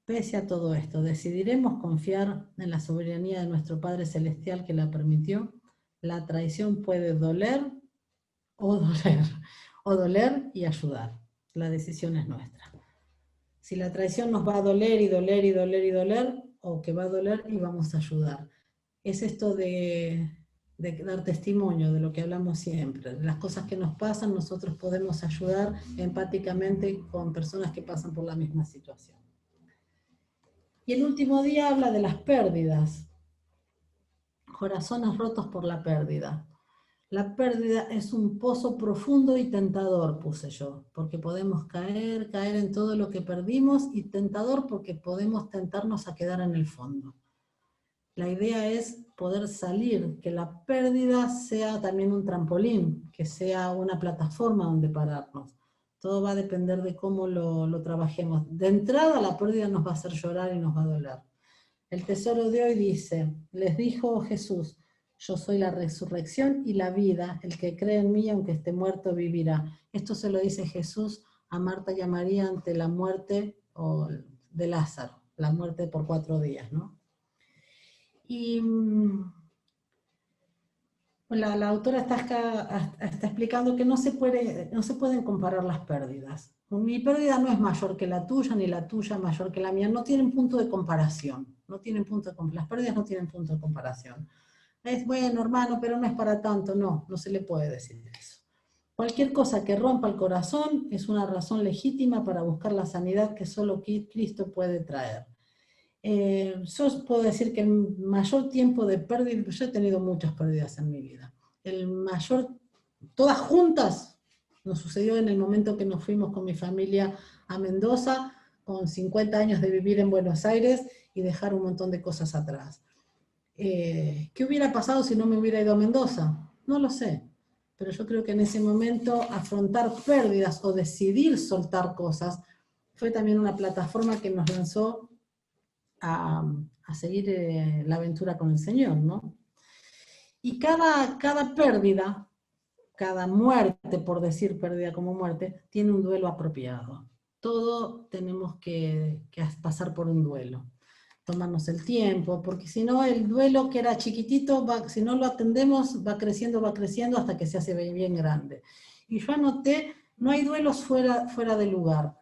Pese a todo esto, ¿decidiremos confiar en la soberanía de nuestro Padre Celestial que la permitió? La traición puede doler o doler y ayudar. La decisión es nuestra. Si la traición nos va a doler y doler y doler y doler, o que va a doler y vamos a ayudar. Es esto de dar testimonio de lo que hablamos siempre, de las cosas que nos pasan, nosotros podemos ayudar empáticamente con personas que pasan por la misma situación. Y el último día habla de las pérdidas, corazones rotos por la pérdida. La pérdida es un pozo profundo y tentador, puse yo, porque podemos caer en todo lo que perdimos, y tentador porque podemos tentarnos a quedar en el fondo. La idea es poder salir, que la pérdida sea también un trampolín, que sea una plataforma donde pararnos. Todo va a depender de cómo lo trabajemos. De entrada la pérdida nos va a hacer llorar y nos va a doler. El tesoro de hoy dice, les dijo Jesús, yo soy la resurrección y la vida, el que cree en mí aunque esté muerto vivirá. Esto se lo dice Jesús a Marta y a María ante la muerte de Lázaro, la muerte por 4 días, ¿no? Y la autora está explicando que no se pueden comparar las pérdidas. Mi pérdida no es mayor que la tuya, ni la tuya mayor que la mía. No tienen punto de comparación. Las pérdidas no tienen punto de comparación. Es bueno, hermano, pero no es para tanto. No se le puede decir eso. Cualquier cosa que rompa el corazón es una razón legítima para buscar la sanidad que solo Cristo puede traer. Yo puedo decir que el mayor tiempo de pérdida, yo he tenido muchas pérdidas en mi vida, todas juntas, nos sucedió en el momento que nos fuimos con mi familia a Mendoza, con 50 años de vivir en Buenos Aires y dejar un montón de cosas atrás. ¿Qué hubiera pasado si no me hubiera ido a Mendoza? No lo sé, pero yo creo que en ese momento afrontar pérdidas o decidir soltar cosas fue también una plataforma que nos lanzó a seguir la aventura con el Señor, ¿no? Y cada pérdida, cada muerte, por decir pérdida como muerte, tiene un duelo apropiado. Todo tenemos que pasar por un duelo, tomarnos el tiempo, porque si no el duelo que era chiquitito, si no lo atendemos, va creciendo hasta que se hace bien grande. Y yo anoté, no hay duelos fuera de lugar.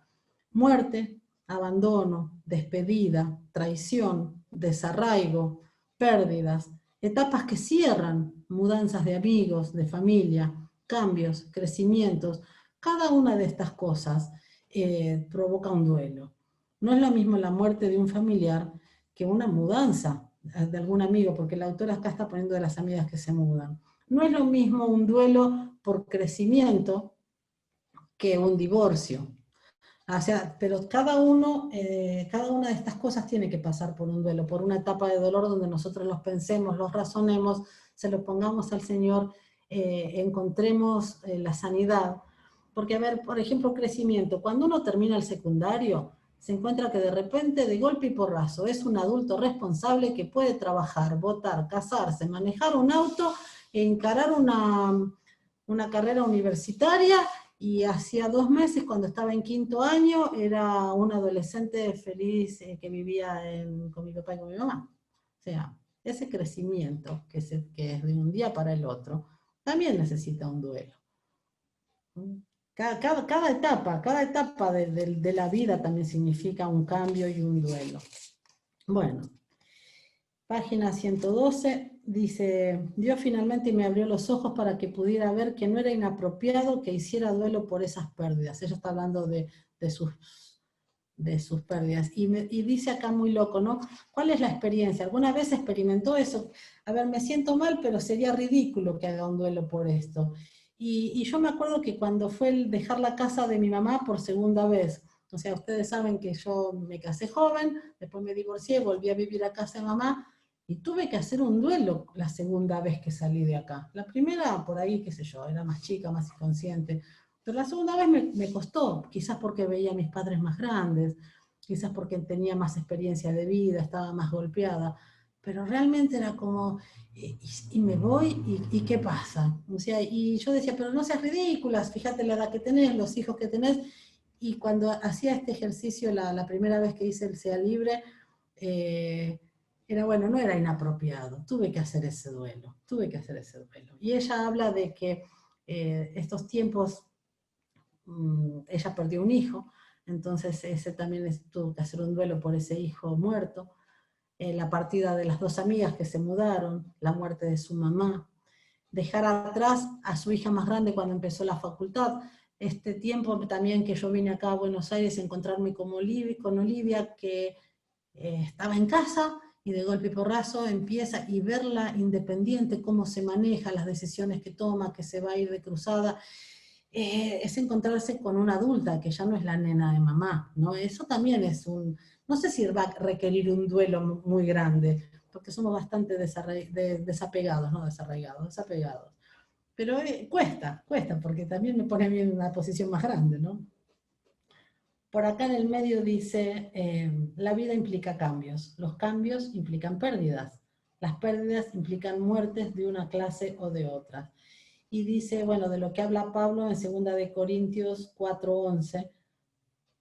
Muerte, abandono, despedida, traición, desarraigo, pérdidas, etapas que cierran, mudanzas de amigos, de familia, cambios, crecimientos. Cada una de estas cosas provoca un duelo. No es lo mismo la muerte de un familiar que una mudanza de algún amigo, porque la autora acá está poniendo de las amigas que se mudan. No es lo mismo un duelo por crecimiento que un divorcio. O sea, pero cada una de estas cosas tiene que pasar por un duelo, por una etapa de dolor donde nosotros los pensemos, los razonemos, se los pongamos al Señor, encontremos la sanidad. Porque, a ver, por ejemplo, crecimiento. Cuando uno termina el secundario, se encuentra que de repente, de golpe y porrazo, es un adulto responsable que puede trabajar, votar, casarse, manejar un auto e encarar una carrera universitaria. Y hacía 2 meses, cuando estaba en 5º año, era un adolescente feliz que vivía con mi papá y con mi mamá. O sea, ese crecimiento que es de un día para el otro, también necesita un duelo. Cada etapa de la vida también significa un cambio y un duelo. Bueno, página 112. Dice, Dios finalmente me abrió los ojos para que pudiera ver que no era inapropiado que hiciera duelo por esas pérdidas. Ella está hablando de sus pérdidas. Y dice acá muy loco, ¿no? ¿Cuál es la experiencia? ¿Alguna vez experimentó eso? A ver, me siento mal, pero sería ridículo que haga un duelo por esto. Y yo me acuerdo que cuando fue el dejar la casa de mi mamá por 2ª vez, o sea, ustedes saben que yo me casé joven, después me divorcié, volví a vivir a casa de mamá, y tuve que hacer un duelo la 2ª vez que salí de acá. La primera, por ahí, qué sé yo, era más chica, más inconsciente. Pero la 2ª vez me costó, quizás porque veía a mis padres más grandes. quizás porque tenía más experiencia de vida, estaba más golpeada, pero realmente era como, y me voy, y ¿qué pasa? O sea, y yo decía, pero no seas ridículas, fíjate la edad que tenés, los hijos que tenés, y cuando hacía este ejercicio, la primera vez que hice el Sea Libre, era bueno, no era inapropiado, tuve que hacer ese duelo, tuve que hacer ese duelo. Y ella habla de que estos tiempos, ella perdió un hijo, entonces ese también tuvo que hacer un duelo por ese hijo muerto, la partida de las dos amigas que se mudaron, la muerte de su mamá, dejar atrás a su hija más grande cuando empezó la facultad, este tiempo también que yo vine acá a Buenos Aires a encontrarme con Olivia que estaba en casa y de golpe y porrazo empieza y verla independiente, cómo se maneja, las decisiones que toma, que se va a ir de cruzada, es encontrarse con una adulta que ya no es la nena de mamá, ¿no? Eso también es no sé si va a requerir un duelo muy grande, porque somos bastante desapegados, no desarraigados, desapegados. Pero cuesta, porque también me pone a mí en una posición más grande, ¿no? Por acá en el medio dice, la vida implica cambios, los cambios implican pérdidas, las pérdidas implican muertes de una clase o de otra. Y dice, bueno, de lo que habla Pablo en 2 de Corintios 4:11,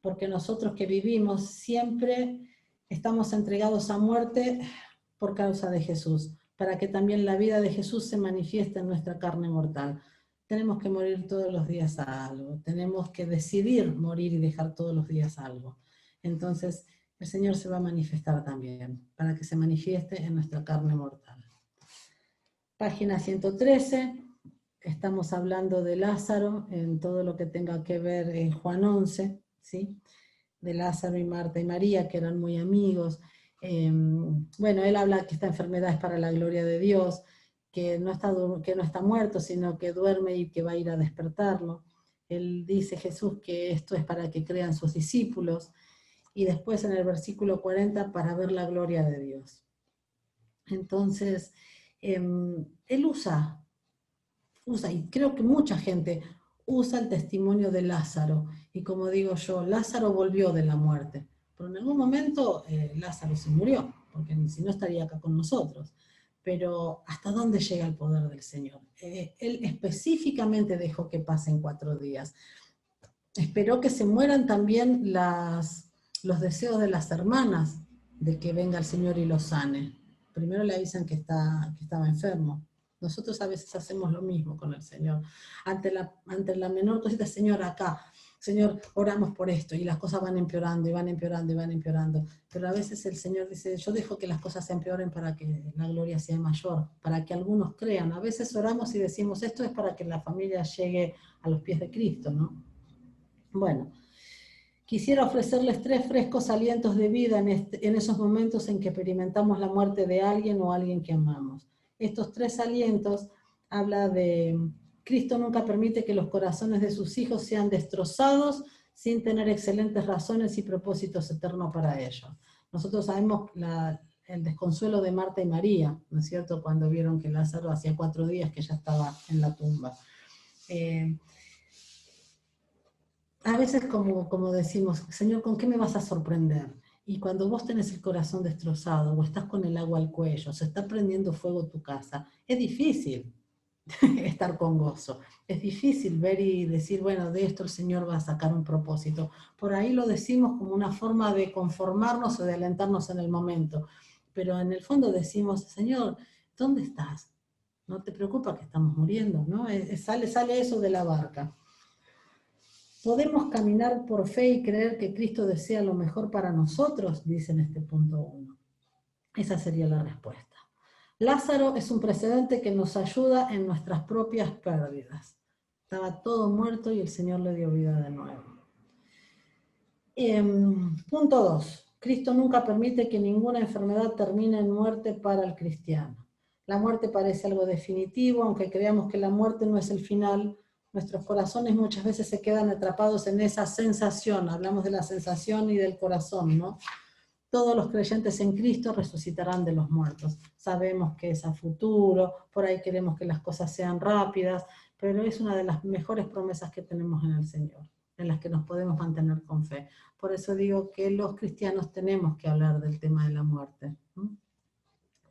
porque nosotros que vivimos siempre estamos entregados a muerte por causa de Jesús, para que también la vida de Jesús se manifieste en nuestra carne mortal. Tenemos que morir todos los días a algo, tenemos que decidir morir y dejar todos los días algo. Entonces, el Señor se va a manifestar también, para que se manifieste en nuestra carne mortal. Página 113, estamos hablando de Lázaro en todo lo que tenga que ver en Juan 11, ¿sí? De Lázaro y Marta y María, que eran muy amigos. Bueno, él habla que esta enfermedad es para la gloria de Dios, que no está muerto, sino que duerme y que va a ir a despertarlo. Él dice, Jesús, que esto es para que crean sus discípulos, y después en el versículo 40, para ver la gloria de Dios. Entonces, él usa, y creo que mucha gente usa el testimonio de Lázaro, y como digo yo, Lázaro volvió de la muerte, pero en algún momento Lázaro se murió, porque si no estaría acá con nosotros. Pero ¿hasta dónde llega el poder del Señor? Él específicamente dejó que pasen 4 días. Esperó que se mueran también los deseos de las hermanas, de que venga el Señor y lo sane. Primero le avisan que estaba enfermo. Nosotros a veces hacemos lo mismo con el Señor. Ante la menor cosita, Señor, acá, Señor, oramos por esto, y las cosas van empeorando, y van empeorando, y van empeorando. Pero a veces el Señor dice, yo dejo que las cosas se empeoren para que la gloria sea mayor, para que algunos crean. A veces oramos y decimos, esto es para que la familia llegue a los pies de Cristo, ¿no? Bueno, quisiera ofrecerles 3 frescos alientos de vida en esos momentos en que experimentamos la muerte de alguien o alguien que amamos. Estos 3 alientos habla de Cristo nunca permite que los corazones de sus hijos sean destrozados sin tener excelentes razones y propósitos eternos para ellos. Nosotros sabemos el desconsuelo de Marta y María, ¿no es cierto?, cuando vieron que Lázaro hacía 4 días que ya estaba en la tumba. A veces como decimos, Señor, ¿con qué me vas a sorprender? Y cuando vos tenés el corazón destrozado, o estás con el agua al cuello, se está prendiendo fuego tu casa, es difícil estar con gozo. Es difícil ver y decir, bueno, de esto el Señor va a sacar un propósito. Por ahí lo decimos como una forma de conformarnos o de alentarnos en el momento. Pero en el fondo decimos, Señor, ¿dónde estás? No te preocupa que estamos muriendo, ¿no? Sale eso de la barca. ¿Podemos caminar por fe y creer que Cristo desea lo mejor para nosotros? Dice en este punto 1. Esa sería la respuesta. Lázaro es un precedente que nos ayuda en nuestras propias pérdidas. Estaba todo muerto y el Señor le dio vida de nuevo. Punto 2. Cristo nunca permite que ninguna enfermedad termine en muerte para el cristiano. La muerte parece algo definitivo, aunque creamos que la muerte no es el final. Nuestros corazones muchas veces se quedan atrapados en esa sensación. Hablamos de la sensación y del corazón, ¿no? Todos los creyentes en Cristo resucitarán de los muertos. Sabemos que es a futuro, por ahí queremos que las cosas sean rápidas, pero es una de las mejores promesas que tenemos en el Señor. en las que nos podemos mantener con fe. Por eso digo que los cristianos tenemos que hablar del tema de la muerte.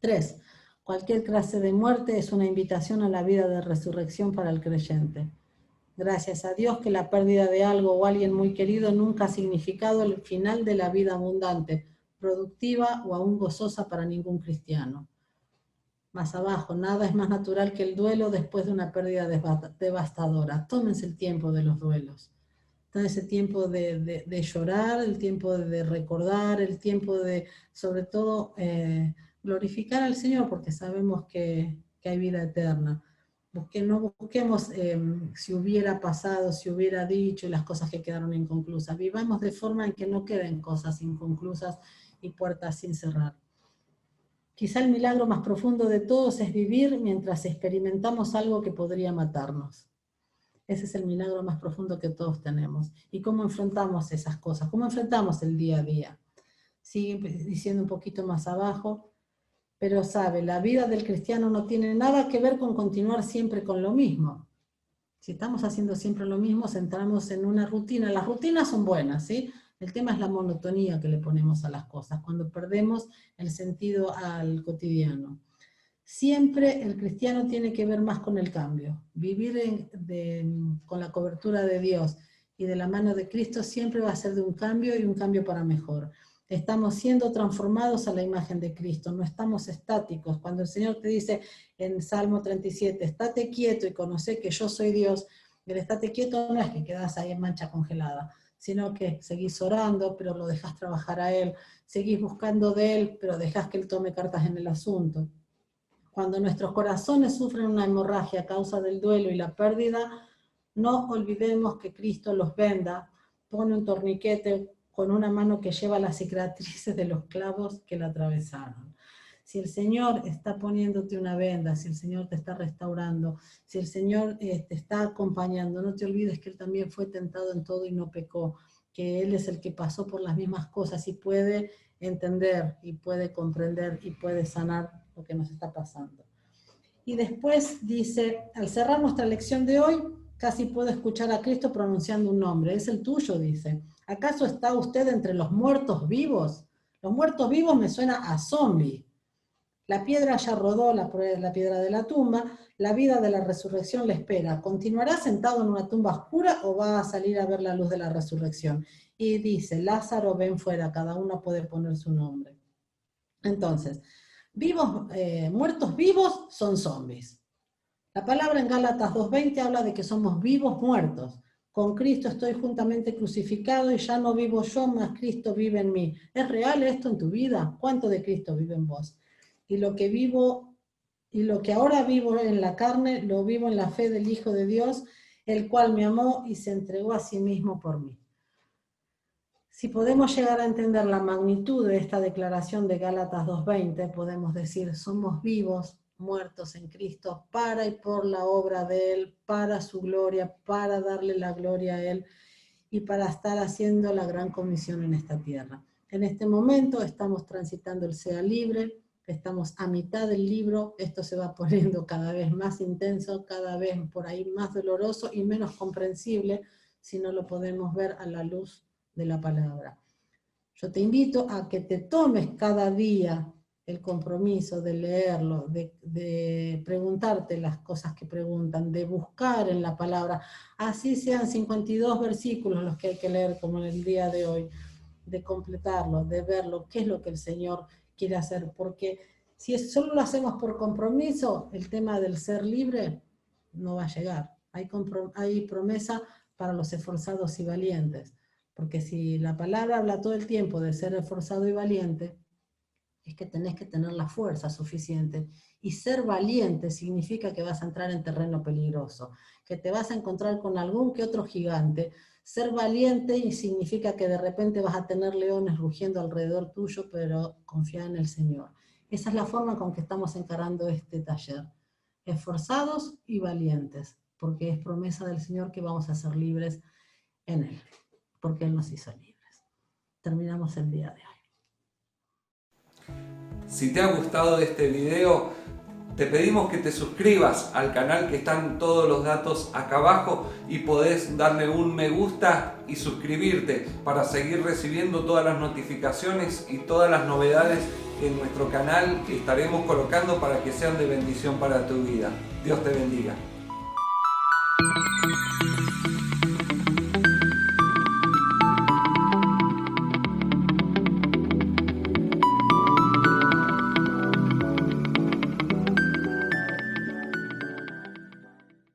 3. Cualquier clase de muerte es una invitación a la vida de resurrección para el creyente. Gracias a Dios que la pérdida de algo o alguien muy querido nunca ha significado el final de la vida abundante, productiva o aún gozosa para ningún cristiano. Más abajo, nada es más natural que el duelo después de una pérdida devastadora. Tómense el tiempo de los duelos. Tómense el tiempo de llorar, el tiempo de recordar, el tiempo de, sobre todo, glorificar al Señor, porque sabemos que hay vida eterna. No busquemos si hubiera pasado, si hubiera dicho, las cosas que quedaron inconclusas. Vivamos de forma en que no queden cosas inconclusas y puertas sin cerrar. Quizá el milagro más profundo de todos es vivir mientras experimentamos algo que podría matarnos. Ese es el milagro más profundo que todos tenemos. ¿Y cómo enfrentamos esas cosas? ¿Cómo enfrentamos el día a día? Sigue diciendo un poquito más abajo, pero sabe, la vida del cristiano no tiene nada que ver con continuar siempre con lo mismo. Si estamos haciendo siempre lo mismo, entramos en una rutina. Las rutinas son buenas, ¿sí? El tema es la monotonía que le ponemos a las cosas, cuando perdemos el sentido al cotidiano. Siempre el cristiano tiene que ver más con el cambio. Vivir con la cobertura de Dios y de la mano de Cristo siempre va a ser de un cambio y un cambio para mejor. Estamos siendo transformados a la imagen de Cristo, no estamos estáticos. Cuando el Señor te dice en Salmo 37, estate quieto y conoce que yo soy Dios, el estate quieto no es que quedas ahí en mancha congelada, sino que seguís orando, pero lo dejás trabajar a Él, seguís buscando de Él, pero dejás que Él tome cartas en el asunto. Cuando nuestros corazones sufren una hemorragia a causa del duelo y la pérdida, no olvidemos que Cristo los venda, pone un torniquete con una mano que lleva las cicatrices de los clavos que la atravesaron. Si el Señor está poniéndote una venda, si el Señor te está restaurando, si el Señor te está acompañando, no te olvides que Él también fue tentado en todo y no pecó, que Él es el que pasó por las mismas cosas y puede entender y puede comprender y puede sanar lo que nos está pasando. Y después dice, al cerrar nuestra lección de hoy, casi puedo escuchar a Cristo pronunciando un nombre, es el tuyo, dice. ¿Acaso está usted entre los muertos vivos? Los muertos vivos me suena a zombie. La piedra ya rodó, la piedra de la tumba, la vida de la resurrección le espera. ¿Continuará sentado en una tumba oscura o va a salir a ver la luz de la resurrección? Y dice, Lázaro, ven fuera, cada uno puede poner su nombre. Entonces, muertos vivos son zombies. La palabra en Gálatas 2:20 habla de que somos vivos muertos. Con Cristo estoy juntamente crucificado y ya no vivo yo, mas Cristo vive en mí. ¿Es real esto en tu vida? ¿Cuánto de Cristo vive en vos? Y lo que ahora vivo en la carne, lo vivo en la fe del Hijo de Dios, el cual me amó y se entregó a sí mismo por mí. Si podemos llegar a entender la magnitud de esta declaración de Gálatas 2:20, podemos decir, somos vivos, muertos en Cristo, para y por la obra de Él, para su gloria, para darle la gloria a Él y para estar haciendo la gran comisión en esta tierra. En este momento estamos transitando el Sea Libre, estamos a mitad del libro, esto se va poniendo cada vez más intenso, cada vez por ahí más doloroso y menos comprensible si no lo podemos ver a la luz de la palabra. Yo te invito a que te tomes cada día el compromiso de leerlo, de preguntarte las cosas que preguntan, de buscar en la palabra, así sean 52 versículos los que hay que leer como en el día de hoy, de completarlo, de verlo, qué es lo que el Señor quiere hacer, porque si solo lo hacemos por compromiso, el tema del ser libre no va a llegar. Hay promesa para los esforzados y valientes. Porque si la palabra habla todo el tiempo de ser esforzado y valiente, es que tenés que tener la fuerza suficiente. Y ser valiente significa que vas a entrar en terreno peligroso, que te vas a encontrar con algún que otro gigante. Ser valiente significa que de repente vas a tener leones rugiendo alrededor tuyo, pero confía en el Señor. Esa es la forma con que estamos encarando este taller. Esforzados y valientes, porque es promesa del Señor que vamos a ser libres en Él, porque Él nos hizo libres. Terminamos el día de hoy. Si te ha gustado este video, Te pedimos que te suscribas al canal, que están todos los datos acá abajo, y podés darle un me gusta y suscribirte para seguir recibiendo todas las notificaciones y todas las novedades que en nuestro canal estaremos colocando para que sean de bendición para tu vida. Dios te bendiga.